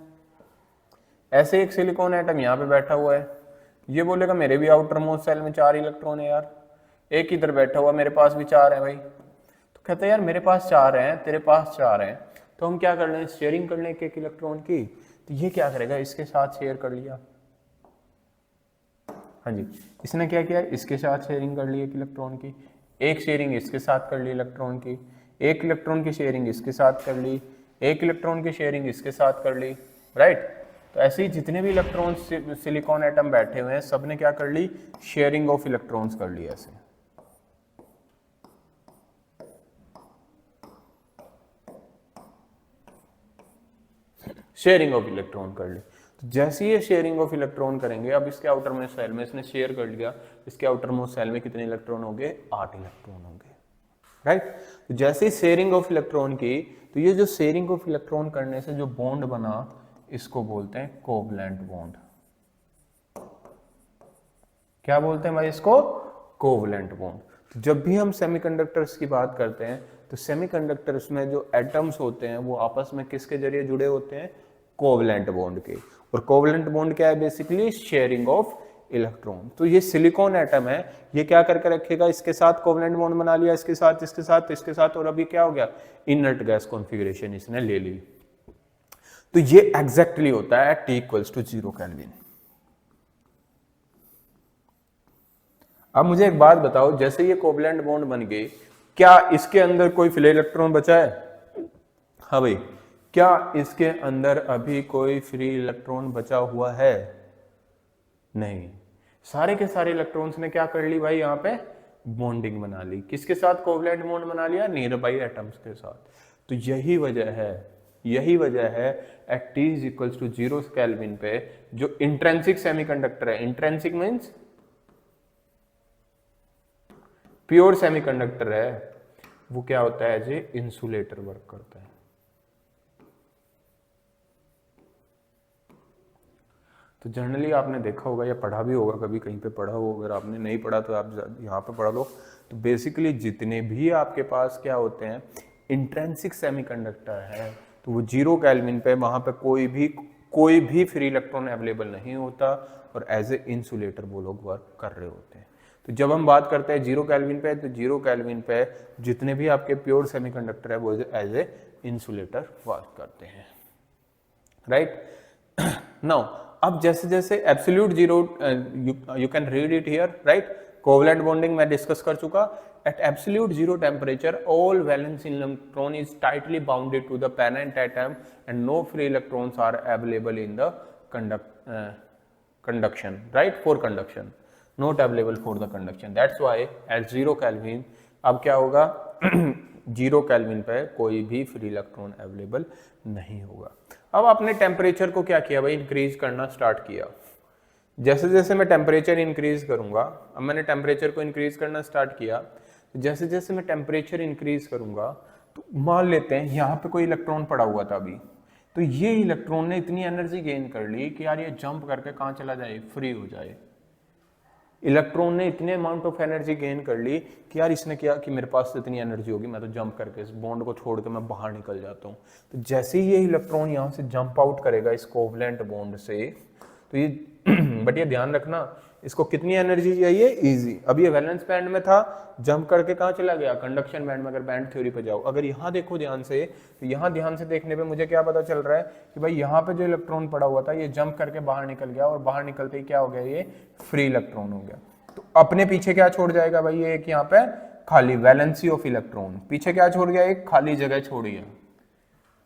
ऐसे एक सिलिकॉन एटम यहाँ पे बैठा हुआ है, ये बोलेगा मेरे भी आउटर मोस्ट सेल में 4 इलेक्ट्रॉन है यार। एक इधर बैठा हुआ, मेरे पास भी 4 है भाई। तो कहता है यार मेरे पास 4 हैं, तेरे पास 4 हैं, तो हम क्या कर लें, शेयरिंग कर लें एक इलेक्ट्रॉन की। तो ये क्या करेगा, इसके साथ शेयर कर लिया। हाँ जी, इसने क्या किया, इसके साथ शेयरिंग कर ली एक इलेक्ट्रॉन की, एक शेयरिंग इसके साथ कर ली इलेक्ट्रॉन की, एक इलेक्ट्रॉन की शेयरिंग इसके साथ कर ली, एक इलेक्ट्रॉन की शेयरिंग इसके साथ कर ली, राइट। तो ऐसे ही जितने भी इलेक्ट्रॉन सिलिकॉन एटम बैठे हुए हैं, सब ने क्या कर ली, शेयरिंग ऑफ इलेक्ट्रॉन्स कर ली। ऐसे शेयरिंग ऑफ इलेक्ट्रॉन कर ली। तो जैसे ये शेयरिंग ऑफ इलेक्ट्रॉन करेंगे, अब इसके आउटर मोस्ट सेल में इसने शेयर कर लिया, इसके आउटर मोस्ट सेल में कितने इलेक्ट्रॉन होंगे, 8 इलेक्ट्रॉन होंगे, राइट। तो जैसे ही शेयरिंग ऑफ इलेक्ट्रॉन की, तो ये जो शेयरिंग ऑफ इलेक्ट्रॉन करने से जो बॉन्ड बना, इसको बोलते हैं कोवलेंट बॉन्ड। क्या बोलते हैं भाई इसको, कोवलेंट बॉन्ड। तो जब भी हम सेमीकंडक्टर्स की बात करते हैं, तो सेमीकंडक्टर्स में जो एटम्स होते हैं वो आपस में किसके जरिए जुड़े होते हैं, कोवलेंट बॉन्ड के। और कोवलेंट बॉन्ड क्या है, बेसिकली शेयरिंग ऑफ इलेक्ट्रॉन। तो ये सिलिकॉन एटम है, ये क्या करके रखेगा, इसके साथ कोवलेंट बॉन्ड बना लिया, इसके साथ इसके साथ इसके साथ, और अभी क्या हो गया, इनर्ट गैस कॉन्फ़िगरेशन इसने ले ली। तो ये एग्जैक्टली होता है T = 0 केल्विन। अब मुझे एक बात बताओ, जैसे ये कोवलेंट बॉन्ड बन गई, क्या इसके अंदर कोई फ्री इलेक्ट्रॉन बचा है, हाँ भाई, क्या इसके अंदर अभी कोई फ्री इलेक्ट्रॉन बचा हुआ है, नहीं। सारे के सारे इलेक्ट्रॉन्स ने क्या कर ली भाई, यहाँ पे बॉन्डिंग बना ली। किसके साथ कोवलेंट बॉन्ड बना लिया, नियर बाई एटम्स के साथ। तो यही वजह है at T is equals to 0 kelvin पे जो इंट्रेंसिक सेमीकंडक्टर है, इंट्रेंसिक मींस प्योर सेमीकंडक्टर है, वो क्या होता है, एज ए इंसुलेटर वर्क करता है। तो जनरली आपने देखा होगा या पढ़ा भी होगा, कभी कहीं पे पढ़ा हो, अगर आपने नहीं पढ़ा तो आप यहाँ पे पढ़ा लो। तो बेसिकली जितने भी आपके पास क्या होते हैं इंट्रेंसिक सेमीकंडक्टर है, तो वो 0 केल्विन पे वहां पे कोई भी फ्री इलेक्ट्रॉन अवेलेबल नहीं होता और एज ए इंसुलेटर वो लोग वर्क कर रहे होते हैं। तो जब हम बात करते हैं 0 केल्विन पे, तो 0 केल्विन पे जितने भी आपके प्योर सेमीकंडक्टर है वो एज ए इंसुलेटर वर्क करते हैं, राइट। नाउ अब जैसे जैसे absolute zero, you can read it here, right. Covalent bonding मैं डिस्कस कर चुका। At absolute zero temperature all valence electron is tightly bounded to the parent atom and no free electrons are available in the conduction, right, for conduction, not available for the conduction. That's why at 0 Kelvin अब क्या होगा 0 kelvin पे कोई भी free electron available नहीं होगा। अब आपने टेम्परेचर को क्या किया भाई, इंक्रीज करना स्टार्ट किया। जैसे जैसे मैं टेम्परेचर इंक्रीज करूंगा, अब मैंने टेम्परेचर को इंक्रीज करना स्टार्ट किया, जैसे जैसे मैं टेम्परेचर इंक्रीज करूंगा तो मान लेते हैं यहाँ पे कोई इलेक्ट्रॉन पड़ा हुआ था अभी, तो ये इलेक्ट्रॉन ने इतनी एनर्जी गेन कर ली कि यार ये जंप करके कहाँ चला जाए, फ्री हो जाए। इलेक्ट्रॉन ने इतने अमाउंट ऑफ एनर्जी गेन कर ली कि यार इसने किया कि मेरे पास इतनी एनर्जी होगी, मैं तो जंप करके इस बॉन्ड को छोड़ के मैं बाहर निकल जाता हूँ। तो जैसे ही ये इलेक्ट्रॉन यहाँ से जंप आउट करेगा इस कोवलेंट बॉन्ड से, तो ये बट ये ध्यान रखना इसको कितनी एनर्जी चाहिए, इजी। अब ये वैलेंस बैंड में था, जंप करके कहाँ चला गया, कंडक्शन बैंड में। अगर बैंड थ्योरी पे जाओ, अगर यहाँ देखो ध्यान से, तो यहाँ ध्यान से देखने पे मुझे क्या पता चल रहा है कि भाई यहाँ पे जो इलेक्ट्रॉन पड़ा हुआ था ये जंप करके बाहर निकल गया, और बाहर निकलते ही क्या हो गया, ये फ्री इलेक्ट्रॉन हो गया। तो अपने पीछे क्या छोड़ जाएगा भाई, ये एक यहाँ पे खाली वैलेंसी ऑफ इलेक्ट्रॉन, पीछे क्या छोड़ गया, एक खाली जगह छोड़ गया,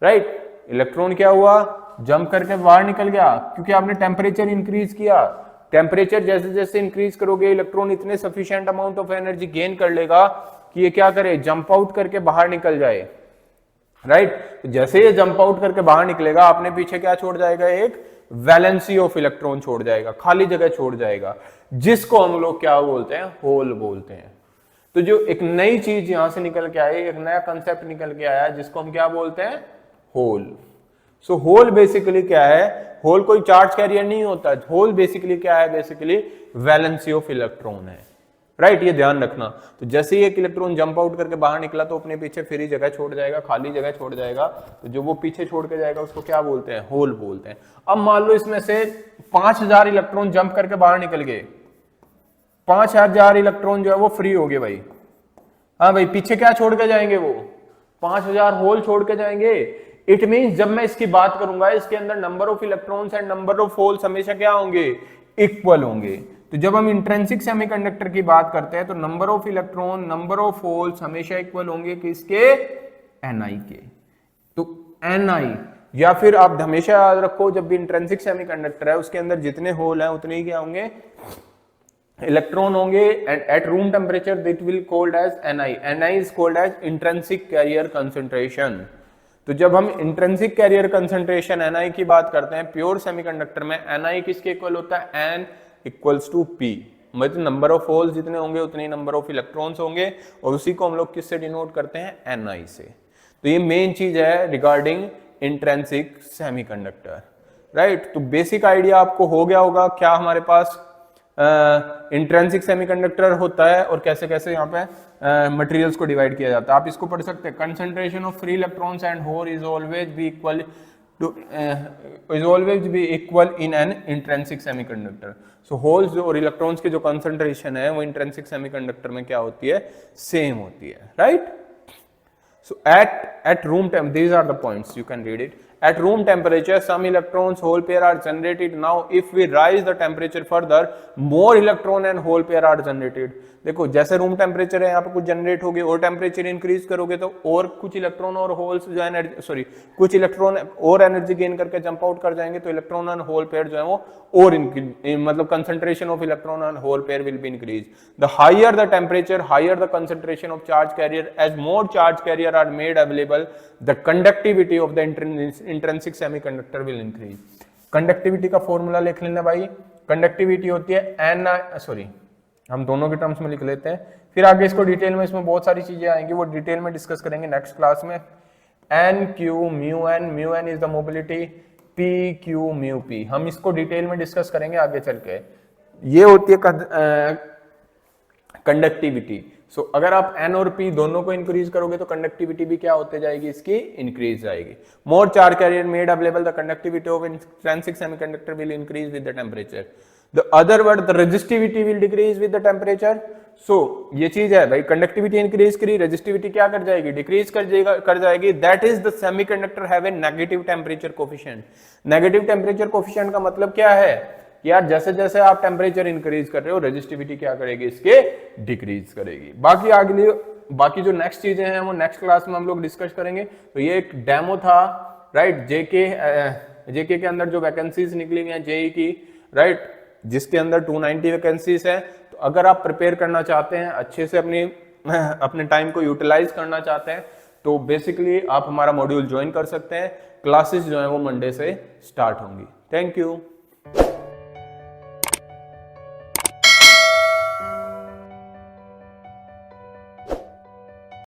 राइट। इलेक्ट्रॉन क्या हुआ, जंप करके बाहर निकल गया, क्योंकि आपने टेम्परेचर इंक्रीज किया। टेम्परेचर जैसे जैसे इंक्रीज करोगे, इलेक्ट्रॉन इतने sufficient amount of energy gain कर लेगा कि ये क्या करे, जंप आउट करके बाहर निकल जाए, राइट। तो जैसे ये जंप आउट करके बाहर निकलेगा, अपने पीछे क्या छोड़ जाएगा, एक वैलेंसी ऑफ इलेक्ट्रॉन छोड़ जाएगा, खाली जगह छोड़ जाएगा, जिसको हम लोग क्या बोलते हैं, होल बोलते हैं। तो जो एक नई चीज यहां से निकल के आई, एक नया कंसेप्ट निकल के आया, जिसको हम क्या बोलते हैं, होल। सो होल बेसिकली क्या है, होल कोई चार्ज कैरियर नहीं होता। होल बेसिकली क्या है, बेसिकली वैलेंसी ऑफ इलेक्ट्रॉन है, राइट। ये ध्यान रखना। तो जैसे ही एक इलेक्ट्रॉन जंप आउट करके बाहर निकला तो अपने पीछे फ्री जगह छोड़ जाएगा, खाली जगह छोड़ जाएगा। तो जो वो पीछे छोड़ के जाएगा उसको क्या बोलते हैं, होल बोलते हैं। अब मान लो इसमें से 5000 इलेक्ट्रॉन जंप करके बाहर निकल गए, 5000 इलेक्ट्रॉन जो है वो फ्री हो गए भाई। हाँ भाई, पीछे क्या छोड़ के जाएंगे, वो 5000 होल छोड़ के जाएंगे। इट मींस जब मैं इसकी बात करूंगा, इसके अंदर number of electrons and number of holes हमेशा क्या होंगे, इक्वल होंगे। तो जब हम इंट्रिंसिक सेमीकंडक्टर की बात करते हैं तो number of electron, number of holes हमेशा इक्वल होंगे किसके, Ni के। तो Ni, या फिर आप हमेशा याद रखो जब भी इंट्रिंसिक सेमीकंडक्टर है उसके अंदर जितने होल हैं उतने ही क्या होंगे, इलेक्ट्रॉन होंगे। And at room temperature that will called as Ni। Ni is called as intrinsic carrier concentration. तो जब हम इंट्रिंसिक कैरियर कंसंट्रेशन Ni की बात करते हैं प्योर सेमीकंडक्टर में, Ni किसके इक्वल होता है, N इक्वल्स टू P। मतलब नंबर ऑफ होल्स जितने होंगे उतने नंबर ऑफ इलेक्ट्रॉन्स होंगे, और उसी को हम लोग किससे डिनोट करते हैं, Ni से। तो ये मेन चीज है रिगार्डिंग इंट्रिंसिक सेमीकंडक्टर, राइट। तो बेसिक आइडिया आपको हो गया होगा क्या हमारे पास इंट्रिंसिक सेमीकंडक्टर होता है और कैसे कैसे यहाँ पे मटेरियल्स को डिवाइड किया जाता है। आप इसको पढ़ सकते हैं, concentration of free electrons and hole is always be equal in an intrinsic semiconductor. So holes और इलेक्ट्रॉन्स की जो कंसंट्रेशन है वो इंट्रिंसिक सेमीकंडक्टर में क्या होती है, सेम होती है, right. So at room temp, these are the points you can read it. At room temperature, some electrons hole pair are generated. Now, if we rise the temperature further, more electron and hole pair are generated. देखो जैसे room temperature है यहाँ पे कुछ generate होगी और temperature increase करोगे तो और कुछ इलेक्ट्रॉन और होल्स जो एनर्जी सॉरी कुछ इलेक्ट्रॉन और एनर्जी गेन करके जंप आउट कर जाएंगे, तो इलेक्ट्रॉन एंड होल पेयर जो है वो और मतलब concentration of electron and hole pair will be increase. The higher the temperature, higher the concentration of charge carrier. As more charge carrier are made available, the conductivity of the intrinsic semiconductor will increase. Conductivity का formula लिख लेना भाई. Conductivity होती है हम दोनों के terms में लिख लेते हैं, फिर आगे इसको डिटेल में, इसमें बहुत सारी चीजें आएंगी, वो डिटेल में डिस्कस करेंगे नेक्स्ट क्लास में. N q mu n is the mobility, p q mu p, हम इसको डिटेल में डिस्कस करेंगे आगे चल के. ये होती है कंडक्टिविटी. सो अगर आप एन और पी दोनों को इंक्रीज करोगे तो कंडक्टिविटी भी क्या होते जाएगी, इसकी इंक्रीज जाएगी. मोर charge career made available, the conductivity of intrinsic semiconductor will increase with the temperature. The other word, the resistivity will decrease with the temperature. So ये चीज है भाई, कंडक्टिविटी इंक्रीज करी, रेजिस्टिविटी क्या कर जाएगी, डिक्रीज कर जाएगी. That is the semiconductor have a negative temperature coefficient. Negative temperature coefficient का मतलब क्या है कि यार जैसे जैसे आप टेम्परेचर इंक्रीज कर रहे हो, रेजिस्टिविटी क्या करेगी, इसके डिक्रीज करेगी. बाकी जो नेक्स्ट चीजें हैं वो नेक्स्ट क्लास में हम लोग डिस्कस करेंगे. तो ये एक डेमो था, राइट. जेके के अंदर जो वैकेंसीज निकली हुई हैं जेई की, राइट, जिसके अंदर 290 वैकेंसीज है. तो अगर आप प्रिपेयर करना चाहते हैं, अच्छे से अपने टाइम को यूटिलाइज करना चाहते हैं, तो बेसिकली आप हमारा मॉड्यूल ज्वाइन कर सकते हैं. क्लासेस जो है वो मंडे से स्टार्ट होंगी. Thank you.